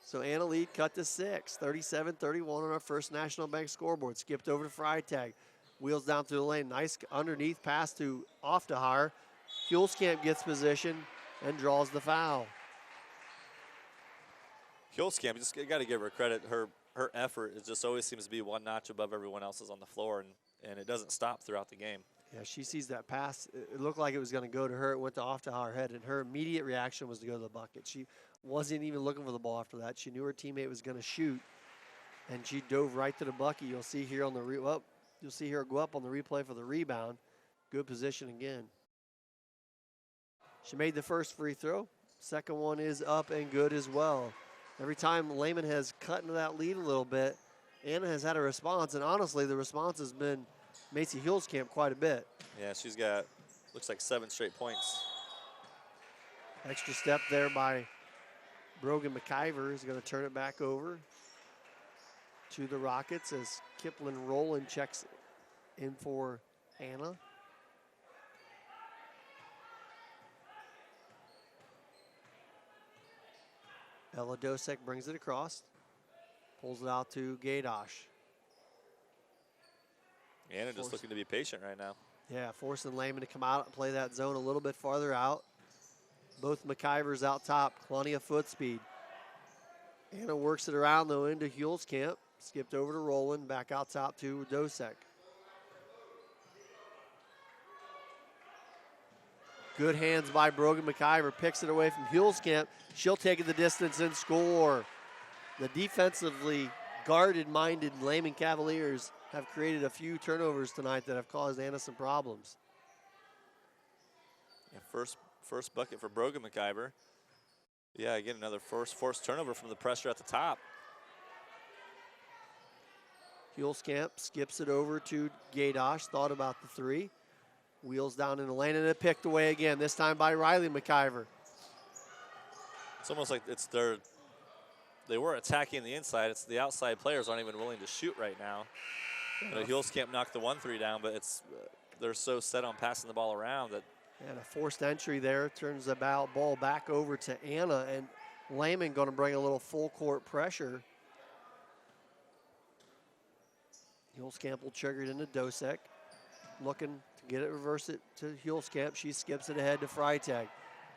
So Anna lead cut to 6, 37-31 on our First National Bank scoreboard. Skipped over to Freitag. Wheels down through the lane. Nice underneath pass to Oftahar. Hulskamp gets position and draws the foul. Hulskamp, just got to give her credit. Her effort just always seems to be one notch above everyone else's on the floor, and it doesn't stop throughout the game. Yeah, she sees that pass. It looked like it was going to go to her. It went to Oftahar head, and her immediate reaction was to go to the bucket. She wasn't even looking for the ball after that. She knew her teammate was going to shoot, and she dove right to the bucket. You'll see here on the you'll see her go up on the replay for the rebound. Good position again. She made the first free throw. Second one is up and good as well. Every time Lehman has cut into that lead a little bit, Anna has had a response, and honestly, the response has been Macy Hulskamp quite a bit. Yeah, she's got, looks like 7 straight points. Extra step there by Brogan McIver is going to turn it back over to the Rockets as Kiplin Rowland checks in for Anna. Ella Dosek brings it across, pulls it out to Gaydosh. Anna just looking to be patient right now. Yeah, forcing Lehman to come out and play that zone a little bit farther out. Both McIvers out top, plenty of foot speed. Anna works it around though into Hulskamp. Skipped over to Rowland, back out top to Dosek. Good hands by Brogan McIver, picks it away from Hulskamp. She'll take it the distance and score. The defensively guarded-minded Lehman Cavaliers have created a few turnovers tonight that have caused Anna some problems. Yeah, first bucket for Brogan McIver. Yeah, again, another forced turnover from the pressure at the top. Hulskamp skips it over to Gaydosh, thought about the three. Wheels down in the lane, and it picked away again, this time by Riley McIver. It's almost like they were attacking the inside. It's the outside players aren't even willing to shoot right now. Hulskamp knocked the 1-3 down, but they're so set on passing the ball around that. And a forced entry there, turns the ball back over to Anna, and Lehman going to bring a little full court pressure. Hulskamp will trigger it into Dosek, looking to get it, reverse it to Hulskamp. She skips it ahead to Freitag.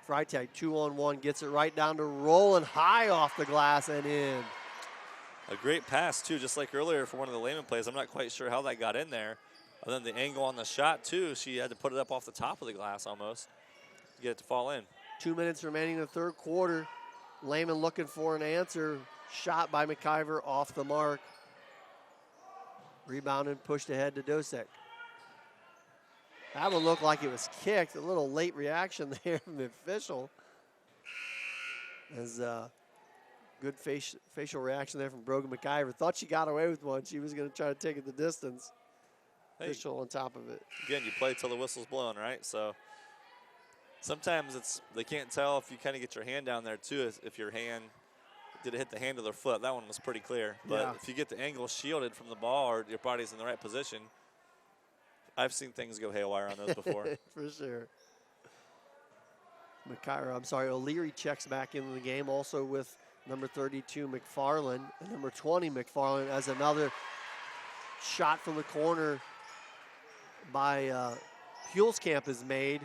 Freitag 2-on-1, gets it right down to Roland, high off the glass and in. A great pass too, just like earlier for one of the Lehman plays. I'm not quite sure how that got in there. And then the angle on the shot too, she had to put it up off the top of the glass almost to get it to fall in. 2 minutes remaining in the third quarter. Lehman looking for an answer. Shot by McIver off the mark. Rebounded, pushed ahead to Dosek. That one looked like it was kicked. A little late reaction there from the official. As good facial reaction there from Brogan McIver. Thought she got away with one. She was going to try to take it the distance. Hey, official on top of it. Again, you play till the whistle's blown, right? So sometimes they can't tell if you kind of get your hand down there too, if your hand did it hit the hand or their foot. That one was pretty clear. But yeah, if you get the angle shielded from the ball or your body's in the right position, I've seen things go haywire on those before. For sure. O'Leary checks back into the game also with number 32 McFarland and number 20 McFarland as another shot from the corner by Hulskamp is made.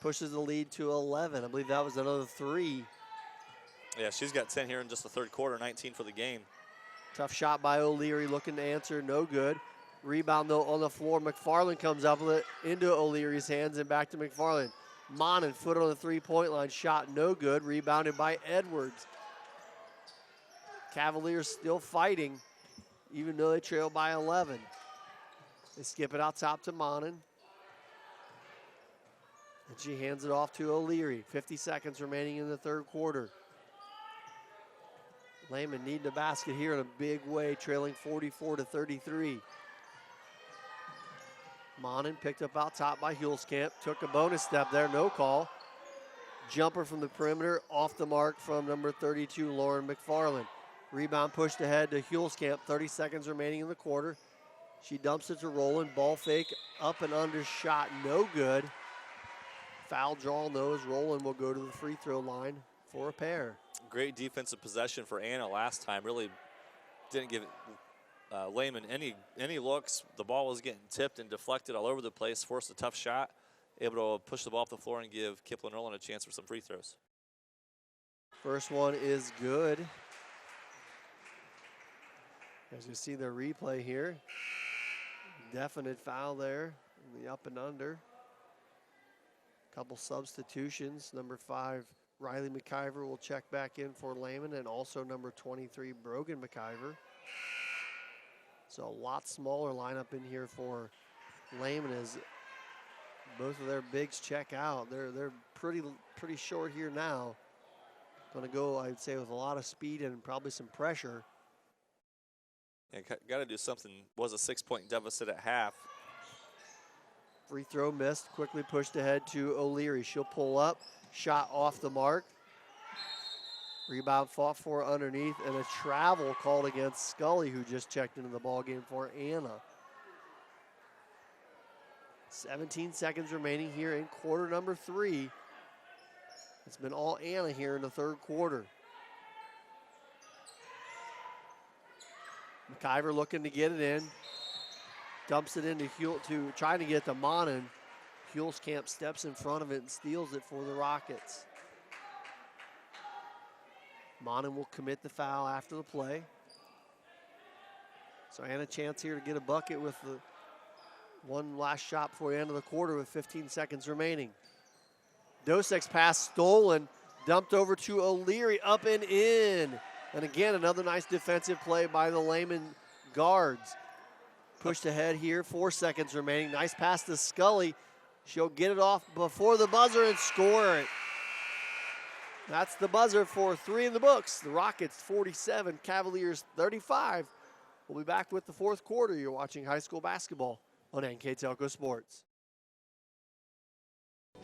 Pushes the lead to 11. I believe that was another three. Yeah, she's got 10 here in just the third quarter, 19 for the game. Tough shot by O'Leary, looking to answer, no good. Rebound though on the floor. McFarland comes up with it into O'Leary's hands and back to McFarland. Monin, foot on the three-point line, shot no good. Rebounded by Edwards. Cavaliers still fighting, even though they trail by 11. They skip it out top to Monin. And she hands it off to O'Leary. 50 seconds remaining in the third quarter. Lehman need the basket here in a big way, trailing 44-33. Monin picked up out top by Hulskamp. Took a bonus step there, no call. Jumper from the perimeter, off the mark from number 32, Lauren McFarland. Rebound pushed ahead to Hulskamp, 30 seconds remaining in the quarter. She dumps it to Roland, ball fake, up and under shot, no good. Foul drawn though, as Roland will go to the free throw line for a pair. Great defensive possession for Anna last time. Really didn't give Lehman any looks. The ball was getting tipped and deflected all over the place, forced a tough shot, able to push the ball off the floor and give Kiplin Erland a chance for some free throws. First one is good. As you see the replay here, definite foul there in the up and under. Couple substitutions. Number 5, Riley McIver will check back in for Lehman, and also number 23, Brogan McIver. So a lot smaller lineup in here for Lehman as both of their bigs check out. They're pretty short here now. Going to go, I'd say, with a lot of speed and probably some pressure. Yeah, got to do something. Was a 6-point deficit at half. Free throw missed, quickly pushed ahead to O'Leary. She'll pull up, shot off the mark. Rebound fought for underneath, and a travel called against Scully, who just checked into the ball game for Anna. 17 seconds remaining here in quarter number 3. It's been all Anna here in the third quarter. McIver looking to get it in. Dumps it into trying to get to Monin. Hulskamp steps in front of it and steals it for the Rockets. Monin will commit the foul after the play. So Anna chance here to get a bucket with the One last shot before the end of the quarter with 15 seconds remaining. Dosek's pass stolen, dumped over to O'Leary, up and in. And again, another nice defensive play by the Lehman guards. Pushed ahead here, 4 seconds remaining. Nice pass to Scully. She'll get it off before the buzzer and score it. That's the buzzer for 3 in the books. The Rockets 47, Cavaliers 35. We'll be back with the fourth quarter. You're watching high school basketball on NKTelco Sports.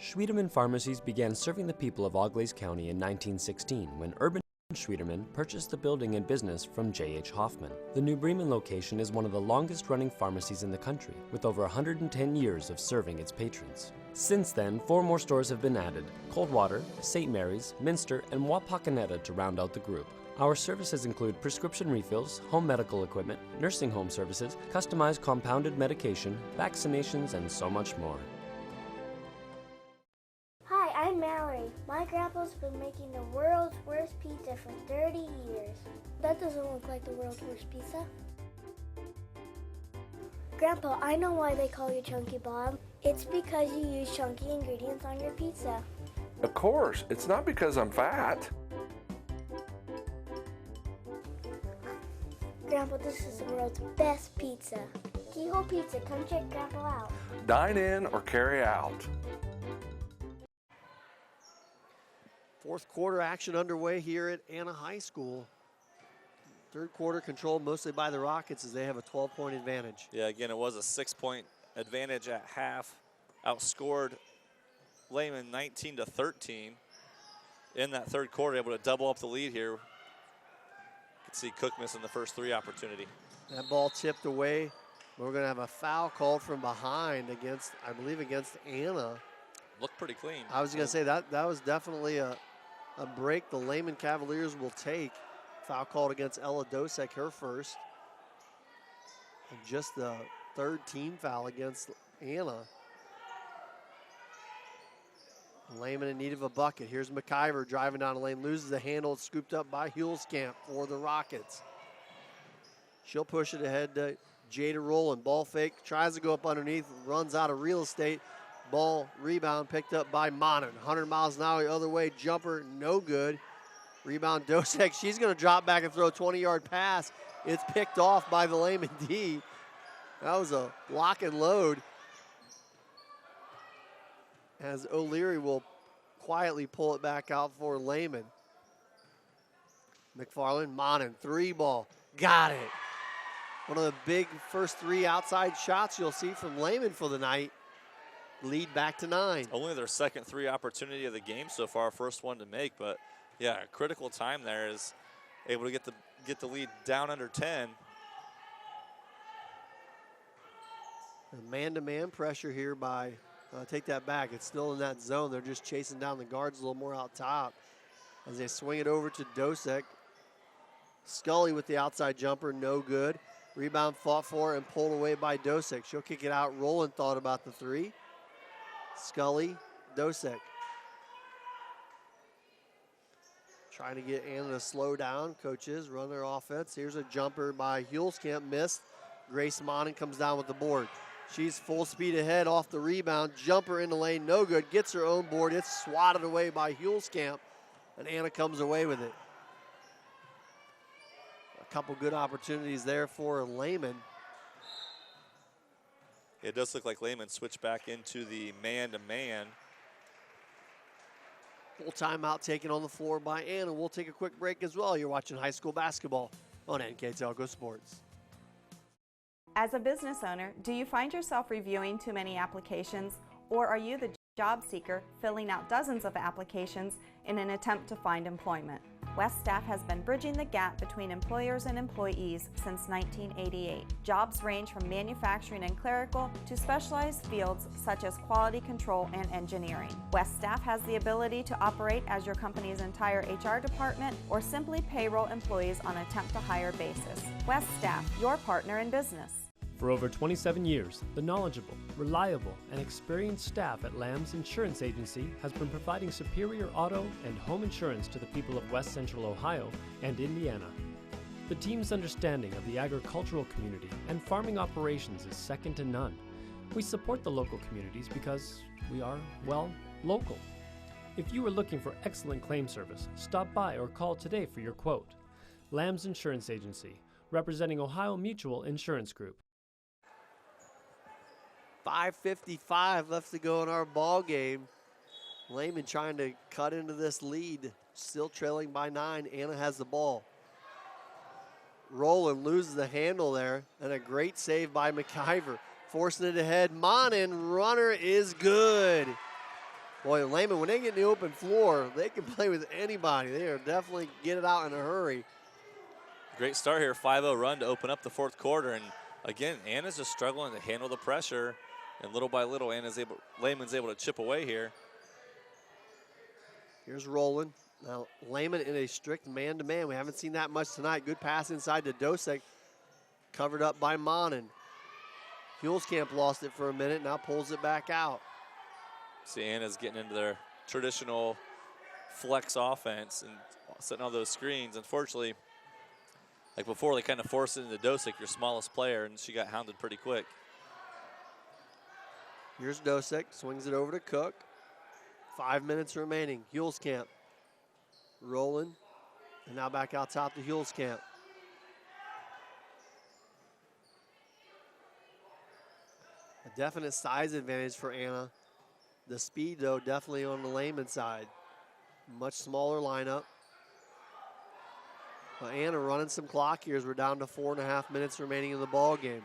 Schwiedemann Pharmacies began serving the people of Auglaize County in 1916 when Urban Schwiedemann purchased the building and business from J.H. Hoffman. The New Bremen location is one of the longest-running pharmacies in the country, with over 110 years of serving its patrons. Since then, 4 more stores have been added: Coldwater, St. Mary's, Minster, and Wapakoneta to round out the group. Our services include prescription refills, home medical equipment, nursing home services, customized compounded medication, vaccinations, and so much more. Hi, I'm Mallory. My grandpa's been making the world's worst pizza for 30 years. That doesn't look like the world's worst pizza. Grandpa, I know why they call you Chunky Bob. It's because you use chunky ingredients on your pizza. Of course, it's not because I'm fat. Grandpa, this is the world's best pizza. Keyhole Pizza, come check Grandpa out. Dine in or carry out. Fourth quarter action underway here at Anna High School. Third quarter controlled mostly by the Rockets as they have a 12-point advantage. Yeah, again, it was a 6-point advantage at half. Outscored Lehman 19-13 in that third quarter, able to double up the lead here. You can see Cook missing the first 3 opportunity. That ball tipped away. We're going to have a foul called from behind against, I believe, against Anna. Looked pretty clean. I was going to say that was definitely a break the Lehman Cavaliers will take. Foul called against Ella Dosek, her first. And just the third team foul against Anna. Lehman in need of a bucket. Here's McIver driving down the lane, loses the handle. It's scooped up by Hulskamp for the Rockets. She'll push it ahead to Jada Rowland. Ball fake, tries to go up underneath, runs out of real estate. Ball rebound picked up by Monin. 100 miles an hour the other way, jumper, no good. Rebound Dosek, she's gonna drop back and throw a 20-yard pass. It's picked off by the Lehman D. That was a lock and load. As O'Leary will quietly pull it back out for Lehman. McFarland, Monin, 3 ball, got it. One of the big first 3 outside shots you'll see from Lehman for the night. Lead back to 9. Only their second 3 opportunity of the game so far, first one to make, but yeah, a critical time there is able to get the lead down under 10. Man-to-man pressure here by, take that back, it's still in that zone. They're just chasing down the guards a little more out top as they swing it over to Dosek. Scully with the outside jumper, no good. Rebound fought for and pulled away by Dosek. She'll kick it out. Rowland thought about the 3. Scully, Dosek. Trying to get Anna to slow down. Coaches run their offense. Here's a jumper by Hulskamp, missed. Grace Monin comes down with the board. She's full speed ahead off the rebound. Jumper in the lane, no good. Gets her own board. It's swatted away by Hulskamp, and Anna comes away with it. A couple good opportunities there for Lehman. It does look like Lehman switched back into the man-to-man. Full timeout taken on the floor by Anna. We'll take a quick break as well. You're watching high school basketball on NKTelco Sports. As a business owner, do you find yourself reviewing too many applications, or are you the job seeker filling out dozens of applications in an attempt to find employment? West Staff has been bridging the gap between employers and employees since 1988. Jobs range from manufacturing and clerical to specialized fields such as quality control and engineering. West Staff has the ability to operate as your company's entire HR department or simply payroll employees on a temp-to-hire basis. West Staff, your partner in business. For over 27 years, the knowledgeable, reliable, and experienced staff at Lamb's Insurance Agency has been providing superior auto and home insurance to the people of West Central Ohio and Indiana. The team's understanding of the agricultural community and farming operations is second to none. We support the local communities because we are, well, local. If you are looking for excellent claim service, stop by or call today for your quote. Lamb's Insurance Agency, representing Ohio Mutual Insurance Group. 5:55 left to go in our ball game. Lehman trying to cut into this lead, still trailing by 9. Anna has the ball. Rowland loses the handle there, and a great save by McIver, forcing it ahead. Monin, runner is good. Boy, Lehman, when they get in the open floor, they can play with anybody. They are definitely get it out in a hurry. Great start here, 5-0 run to open up the fourth quarter. And again, Anna's just struggling to handle the pressure. And little by little, Lehman's able to chip away here. Here's Rowland. Now, Lehman in a strict man-to-man. We haven't seen that much tonight. Good pass inside to Dosek, covered up by Monin. Hulskamp lost it for a minute, now pulls it back out. See, Anna's getting into their traditional flex offense and setting all those screens. Unfortunately, like before, they kind of forced it into Dosek, your smallest player, and she got hounded pretty quick. Here's Dosek, swings it over to Cook. 5 minutes remaining. Hulskamp rolling, and now back out top to Hulskamp. A definite size advantage for Anna. The speed, though, definitely on the Lehman side. Much smaller lineup. But Anna running some clock here as we're down to 4.5 minutes remaining in the ball game.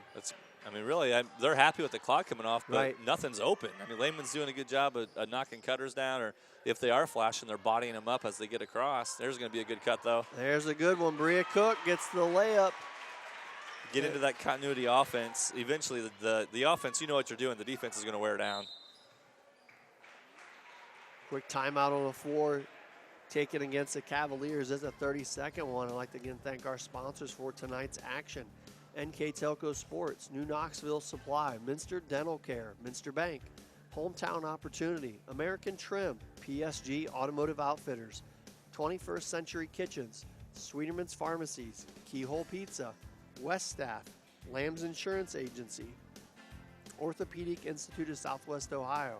I mean, really, they're happy with the clock coming off, but right. Nothing's open. I mean, Lehman's doing a good job of knocking cutters down, or if they are flashing, they're bodying them up as they get across. There's going to be a good cut, though. There's a good one. Bria Cook gets the layup. Get into that continuity offense. Eventually, the offense, you know what you're doing. The defense is going to wear down. Quick timeout on the floor taken against the Cavaliers. That's a 30-second one. I'd like to again thank our sponsors for tonight's action. NKTelco Sports, New Knoxville Supply, Minster Dental Care, Minster Bank, Hometown Opportunity, American Trim, PSG Automotive Outfitters, 21st Century Kitchens, Sweeterman's Pharmacies, Keyhole Pizza, West Staff, Lamb's Insurance Agency, Orthopedic Institute of Southwest Ohio,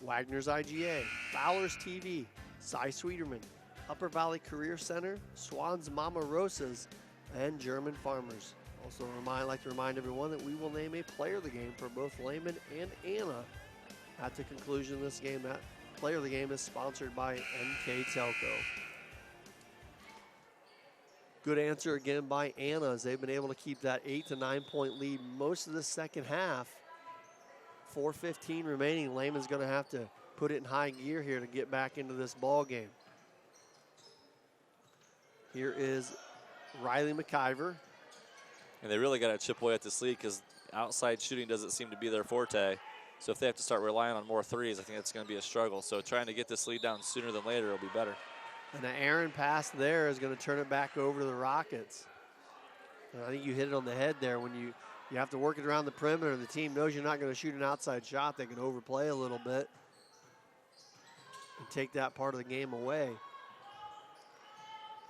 Wagner's IGA, Fowler's TV, Cy Sweeterman, Upper Valley Career Center, Swan's Mama Rosas, and German Farmers. Also, I'd like to remind everyone that we will name a player of the game for both Lehman and Anna at the conclusion of this game. That player of the game is sponsored by NKTelco. Good answer again by Anna as they've been able to keep that 8 to 9 point lead most of the second half. 4:15 remaining. Lehman's going to have to put it in high gear here to get back into this ball game. Here is Riley McIver. And they really got to chip away at this lead because outside shooting doesn't seem to be their forte. So if they have to start relying on more threes, I think that's going to be a struggle. So trying to get this lead down sooner than later will be better. And the Aaron pass there is going to turn it back over to the Rockets. And I think you hit it on the head there. When you have to work it around the perimeter, the team knows you're not going to shoot an outside shot. They can overplay a little bit and take that part of the game away.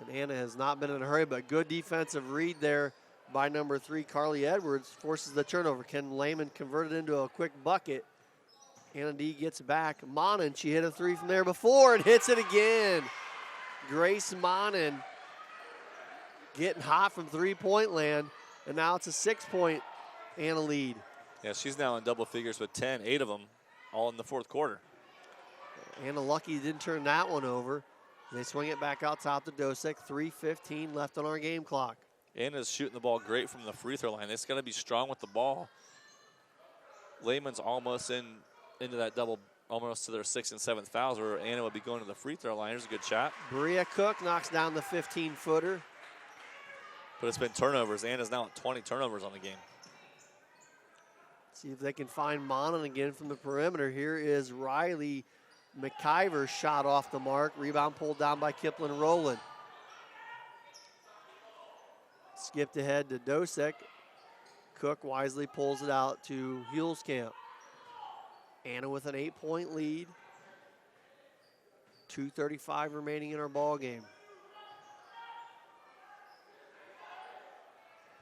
And Anna has not been in a hurry, but good defensive read there by number 3, Carly Edwards, forces the turnover. Can Lehman convert it into a quick bucket? Anna D gets back. Monin, she hit a 3 from there before and hits it again. Grace Monin getting hot from three-point land, and now it's a 6-point Anna lead. Yeah, she's now in double figures with 10, 8 of them, all in the fourth quarter. Anna lucky didn't turn that one over. They swing it back out top to Dosek. 3:15 left on our game clock. Anna's shooting the ball great from the free throw line. They've got to be strong with the ball. Lehman's almost into that double, almost to their 6th and 7th fouls, where Anna would be going to the free throw line. Here's a good shot. Bria Cook knocks down the 15-footer. But it's been turnovers. Anna's now at 20 turnovers on the game. See if they can find Monin again from the perimeter. Here is Riley McIver, shot off the mark. Rebound pulled down by Kipling Rowland. Skipped ahead to Dosek. Cook wisely pulls it out to Hulskamp. Anna with an 8-point lead. 2:35 remaining in our ball game.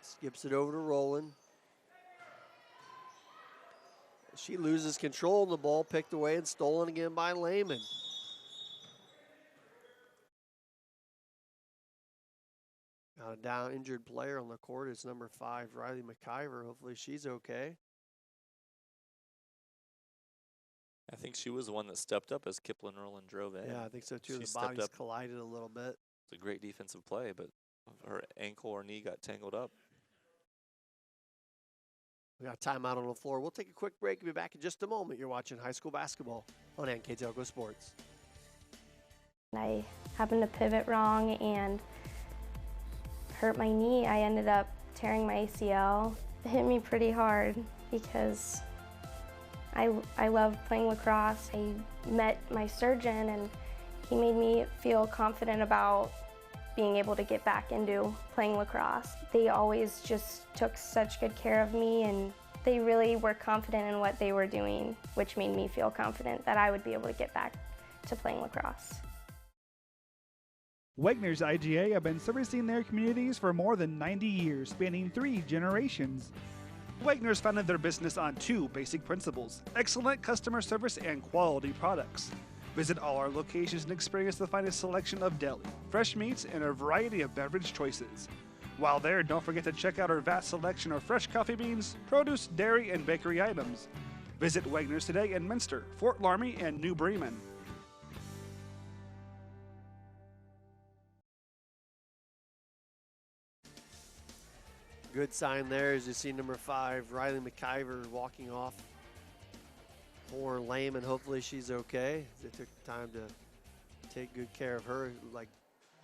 Skips it over to Rowland. She loses control of the ball, picked away and stolen again by Lehman. Got a down injured player on the court. It's number 5, Riley McIver. Hopefully she's okay. I think she was the one that stepped up as Kiplin Rowland drove in. Yeah, I think so too. She The stepped bodies up. collided a little bit. It's a great defensive play, but her ankle or knee got tangled up. We got a timeout on the floor. We'll take a quick break and be back in just a moment. You're watching high school basketball on NKTelco Sports. I happened to pivot wrong and hurt my knee. I ended up tearing my ACL. It hit me pretty hard because I love playing lacrosse. I met my surgeon and he made me feel confident about being able to get back into playing lacrosse. They always just took such good care of me and they really were confident in what they were doing, which made me feel confident that I would be able to get back to playing lacrosse. Wegner's IGA have been servicing their communities for more than 90 years, spanning 3 generations. Wegner's founded their business on 2 basic principles: excellent customer service and quality products. Visit all our locations and experience the finest selection of deli, fresh meats, and a variety of beverage choices. While there, don't forget to check out our vast selection of fresh coffee beans, produce, dairy, and bakery items. Visit Wegner's today in Minster, Fort Laramie, and New Bremen. Good sign there as you see number 5, Riley McIver, walking off for Lehman. Hopefully she's okay. They took time to take good care of her. Like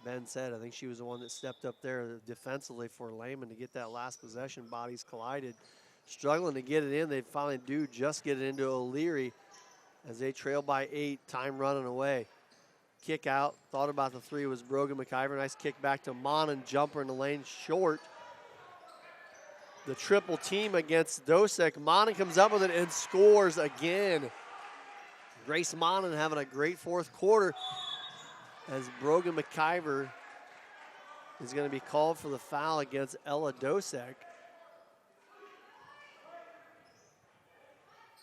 Ben said, I think she was the one that stepped up there defensively for Lehman to get that last possession. Bodies collided. Struggling to get it in. They finally do just get it into O'Leary as they trail by 8, time running away. Kick out, thought about the 3, was Brogan McIver. Nice kick back to Monon, jumper in the lane, short. The triple team against Dosek. Monon comes up with it and scores again. Grace Monon having a great 4th quarter as Brogan McIver is going to be called for the foul against Ella Dosek.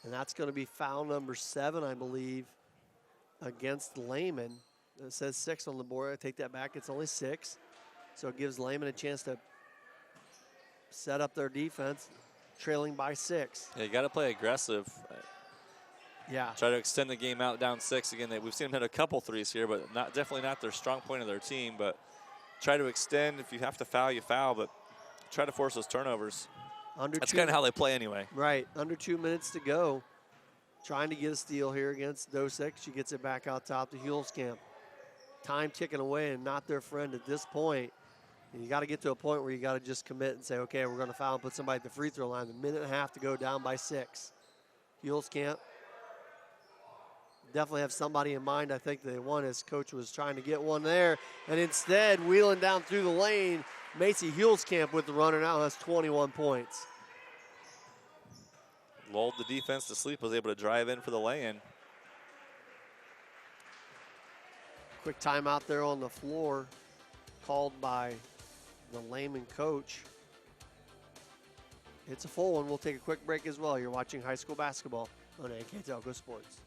And that's going to be foul number 7, I believe, against Lehman. It says 6 on the board. I take that back. It's only 6. So it gives Lehman a chance to set up their defense, trailing by 6. Yeah, you got to play aggressive. Yeah. Try to extend the game out down 6 again. We've seen them hit a couple threes here, but definitely not their strong point of their team. But try to extend. If you have to foul, you foul, but try to force those turnovers. That's kind of how they play anyway. Right. Under 2 minutes to go. Trying to get a steal here against Dosek. She gets it back out top to Hulskamp. Time ticking away and not their friend at this point. And you got to get to a point where you got to just commit and say, okay, we're going to foul and put somebody at the free throw line. A minute and a half to go, down by 6. Hulskamp definitely have somebody in mind. I think they won. His coach was trying to get one there. And instead, wheeling down through the lane, Macy Hulskamp with the runner now has 21 points. Lulled the defense to sleep, was able to drive in for the lay-in. Quick timeout there on the floor, called by the Lehman coach. It's a full one. We'll take a quick break as well. You're watching high school basketball on NKTelco Sports.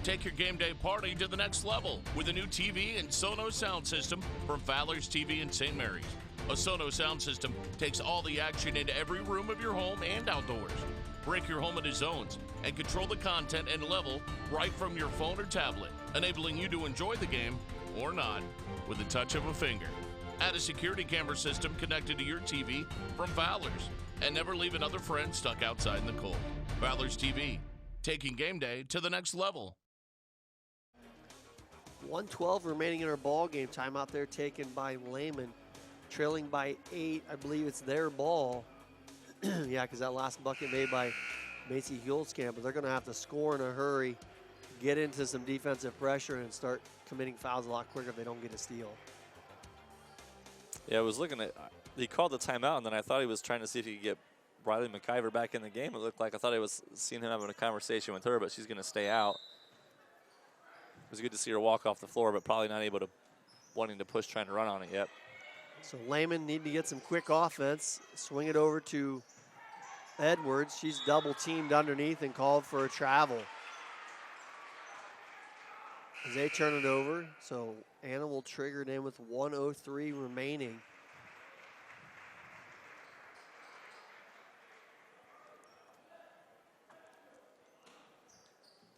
Take your game day party to the next level with a new TV and Sonos sound system from Fowler's TV in St. Mary's. A Sonos sound system takes all the action into every room of your home and outdoors. Break your home into zones and control the content and level right from your phone or tablet, enabling you to enjoy the game or not with the touch of a finger. Add a security camera system connected to your TV from Fowler's and never leave another friend stuck outside in the cold. Fowler's TV, taking game day to the next level. 1:12 remaining in our ball game. Timeout there taken by Lehman, trailing by 8. I believe it's their ball. Yeah, because that last bucket made by Macy Hulskamp, but they're going to have to score in a hurry, get into some defensive pressure, and start committing fouls a lot quicker if they don't get a steal. Yeah, I was looking at, he called the timeout, and then I thought he was trying to see if he could get Riley McIver back in the game. It looked like, I thought I was seeing him having a conversation with her, but she's going to stay out. It was good to see her walk off the floor, but probably not able to, wanting to push, trying to run on it yet. So Lehman need to get some quick offense, swing it over to Edwards. She's double teamed underneath and called for a travel. As they turn it over, so Anna will trigger it in with 1:03 remaining.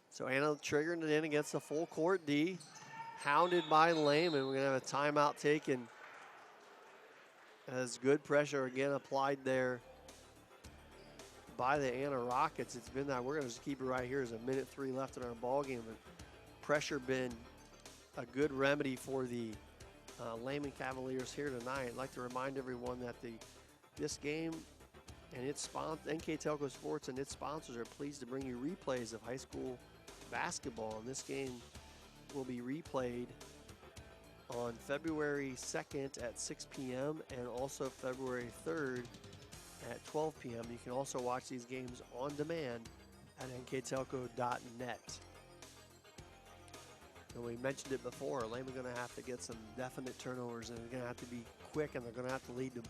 So Anna triggering it in against the full court D. Hounded by Lehman. We're going to have a timeout taken as good pressure again applied there by the Anna Rockets. It's been that. We're going to just keep it right here. There's 1:03 left in our ball game. But pressure been a good remedy for the Lehman Cavaliers here tonight. I'd like to remind everyone that this game and its NKTelco Sports and its sponsors are pleased to bring you replays of high school basketball. And this game will be replayed on February 2nd at 6 p.m. and also February 3rd at 12 p.m. You can also watch these games on demand at nktelco.net. And we mentioned it before, Lehman going to have to get some definite turnovers, and they're going to have to be quick, and they're going to have to lead to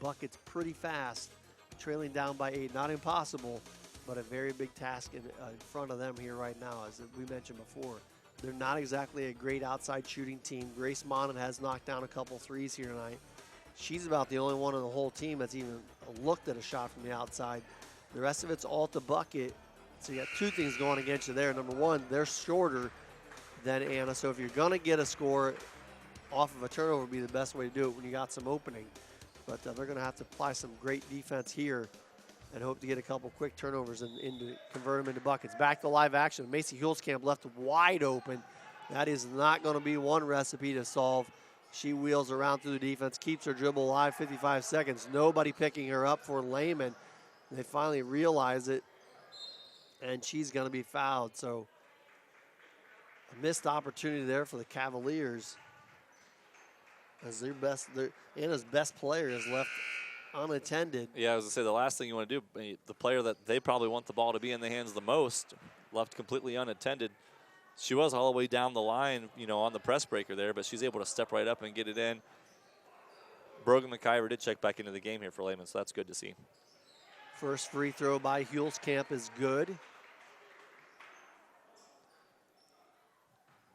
buckets pretty fast, trailing down by 8. Not impossible, but a very big task in front of them here right now. As we mentioned before, they're not exactly a great outside shooting team. Grace Monin has knocked down a couple threes here tonight. She's about the only one on the whole team that's even looked at a shot from the outside. The rest of it's all to bucket. So you got two things going against you there. Number one, they're shorter than Anna. So if you're going to get a score off of a turnover, would be the best way to do it when you got some opening. But they're going to have to apply some great defense here and hope to get a couple quick turnovers and convert them into buckets. Back to live action. Macy Hulskamp left wide open. That is not going to be one recipe to solve. She wheels around through the defense, keeps her dribble alive, 55 seconds. Nobody picking her up for Lehman. They finally realize it, and she's going to be fouled. So a missed opportunity there for the Cavaliers, as Anna's best player is left unattended. Yeah, I was going to say, the last thing you want to do, the player that they probably want the ball to be in the hands the most, left completely unattended. She was all the way down the line, on the press breaker there, but she's able to step right up and get it in. Brogan McIver did check back into the game here for Lehman, so that's good to see. First free throw by Hulskamp is good.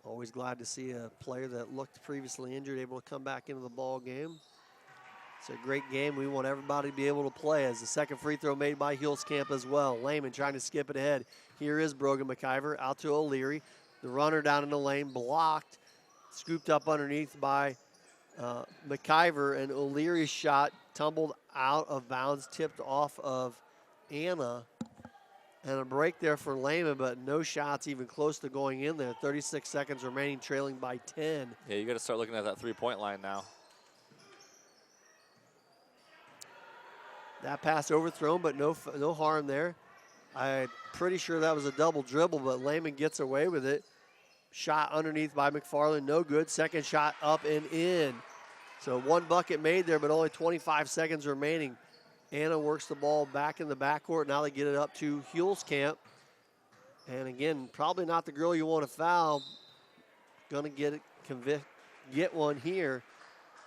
Always glad to see a player that looked previously injured able to come back into the ball game. It's a great game. We want everybody to be able to play, as the second free throw made by Hulskamp as well. Lehman trying to skip it ahead. Here is Brogan McIver out to O'Leary. The runner down in the lane, blocked, scooped up underneath by McIver, and O'Leary's shot tumbled out of bounds, tipped off of Anna. And a break there for Lehman, but no shots even close to going in there. 36 seconds remaining, trailing by 10. Yeah, you got to start looking at that three-point line now. That pass overthrown, but no harm there. I'm pretty sure that was a double dribble, but Lehman gets away with it. Shot underneath by McFarland, no good. Second shot up and in. So one bucket made there, but only 25 seconds remaining. Anna works the ball back in the backcourt. Now they get it up to Hulskamp. And again, probably not the girl you want to foul. Going to get one here.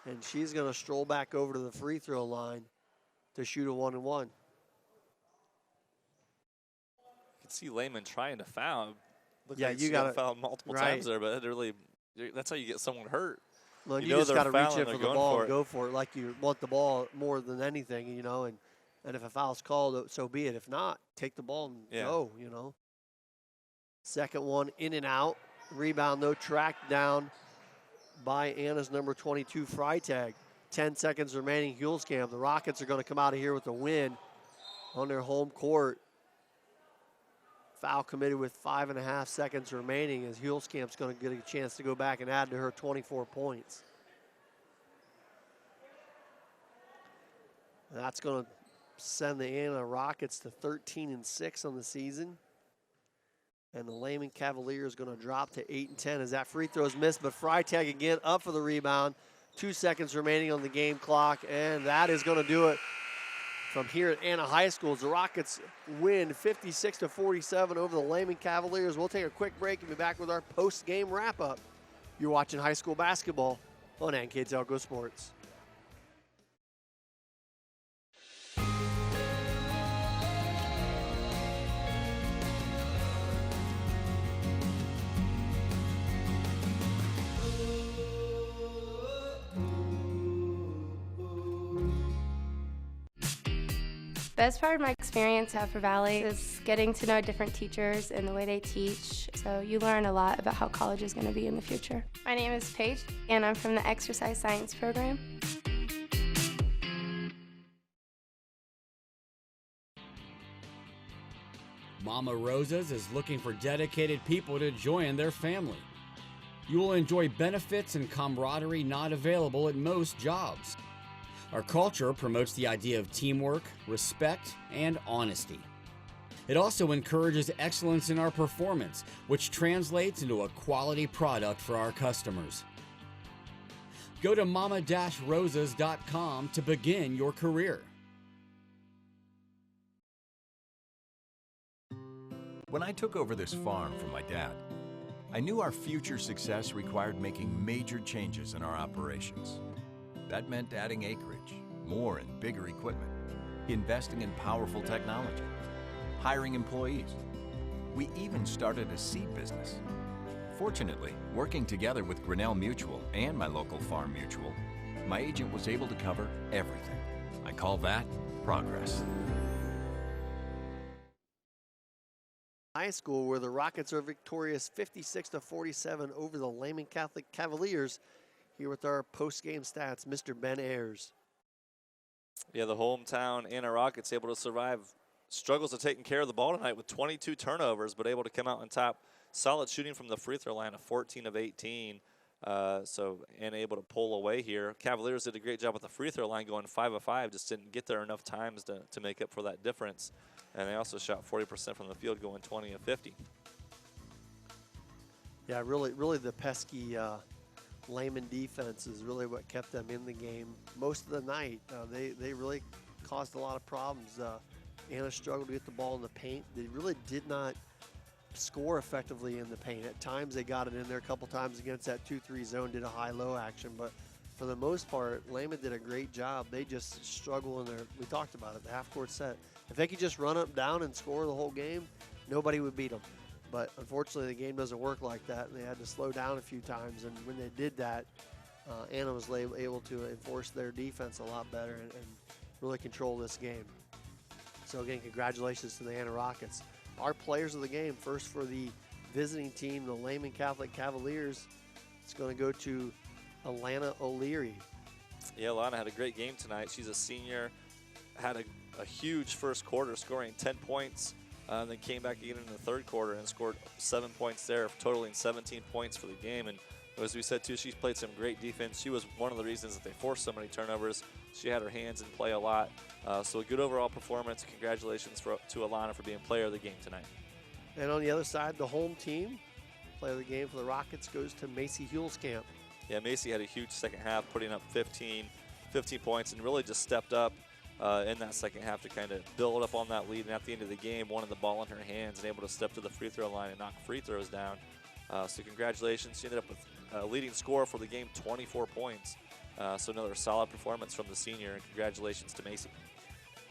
And she's going to stroll back over to the free throw line to shoot a 1-and-1. You can see Lehman trying to foul. Yeah, like you got to foul multiple times there, but that's how you get someone hurt. Well, you just got to reach in for the ball and go for it like you want the ball more than anything, and if a foul's called, so be it. If not, take the ball and go, Second one in and out. Rebound, though, tracked down by Anna's number 22, Freitag. 10 seconds remaining, Hulskamp. The Rockets are going to come out of here with a win on their home court. Foul committed with 5.5 seconds remaining, as Hulskamp's going to get a chance to go back and add to her 24 points. That's going to send the Anna Rockets to 13-6 on the season. And the Lehman Cavaliers going to drop to 8-10 as that free throw is missed, but Freitag again up for the rebound. 2 seconds remaining on the game clock, and that is going to do it from here at Anna High School. As the Rockets win 56-47 over the Lehman Cavaliers. We'll take a quick break and be back with our post-game wrap-up. You're watching high school basketball on NKTelco Sports. Best part of my experience at Upper Valley is getting to know different teachers and the way they teach. So you learn a lot about how college is going to be in the future. My name is Paige, and I'm from the Exercise Science program. Mama Rosa's is looking for dedicated people to join their family. You will enjoy benefits and camaraderie not available at most jobs. Our culture promotes the idea of teamwork, respect, and honesty. It also encourages excellence in our performance, which translates into a quality product for our customers. Go to mama-rosas.com to begin your career. When I took over this farm from my dad, I knew our future success required making major changes in our operations. That meant adding acreage, more and bigger equipment, investing in powerful technology, hiring employees. We even started a seed business. Fortunately, working together with Grinnell Mutual and my local farm mutual, my agent was able to cover everything. I call that progress. High school, where the Rockets are victorious 56-47 over the Lehman Catholic Cavaliers. Here with our post-game stats, Mr. Ben Ayers. Yeah, the hometown Anna Rockets able to survive struggles of taking care of the ball tonight with 22 turnovers, but able to come out on top. Solid shooting from the free throw line of 14 of 18. And able to pull away here. Cavaliers did a great job with the free throw line, going 5 of 5. Just didn't get there enough times to make up for that difference. And they also shot 40% from the field, going 20 of 50. Yeah, really the pesky Lehman defense is really what kept them in the game most of the night. They really caused a lot of problems. Anna struggled to get the ball in the paint. They really did not score effectively in the paint. At times they got it in there a couple times against that 2-3 zone, did a high-low action, but for the most part, Lehman did a great job. They just struggle in there. We talked about it, the half-court set. If they could just run up, down, and score the whole game, nobody would beat them. But unfortunately, the game doesn't work like that, and they had to slow down a few times. And when they did that, Anna was able to enforce their defense a lot better and really control this game. So again, congratulations to the Anna Rockets. Our players of the game, first for the visiting team, the Lehman Catholic Cavaliers, it's going to go to Alana O'Leary. Yeah, Alana had a great game tonight. She's a senior, had a huge first quarter, scoring 10 points, then came back again in the third quarter and scored 7 points there, totaling 17 points for the game. And as we said, too, she's played some great defense. She was one of the reasons that they forced so many turnovers. She had her hands in play a lot. So a good overall performance. Congratulations to Alana for being player of the game tonight. And on the other side, the home team, player of the game for the Rockets, goes to Macy Hulskamp. Yeah, Macy had a huge second half, putting up 15 points, and really just stepped up in that second half to kind of build up on that lead. And at the end of the game, wanted the ball in her hands and able to step to the free throw line and knock free throws down. So congratulations. She ended up with leading score for the game, 24 points. So another solid performance from the senior, and congratulations to Macy.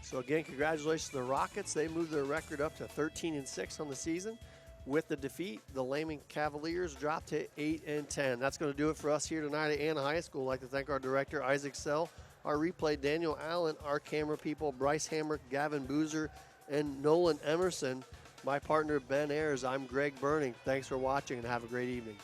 So again, congratulations to the Rockets. They moved their record up to 13-6 on the season. With the defeat, the Lehman Cavaliers dropped to 8-10. That's going to do it for us here tonight at Anna High School. I'd like to thank our director, Isaac Sell, our replay, Daniel Allen, our camera people, Bryce Hamrick, Gavin Boozer, and Nolan Emerson. My partner, Ben Ayers, I'm Greg Burning. Thanks for watching and have a great evening.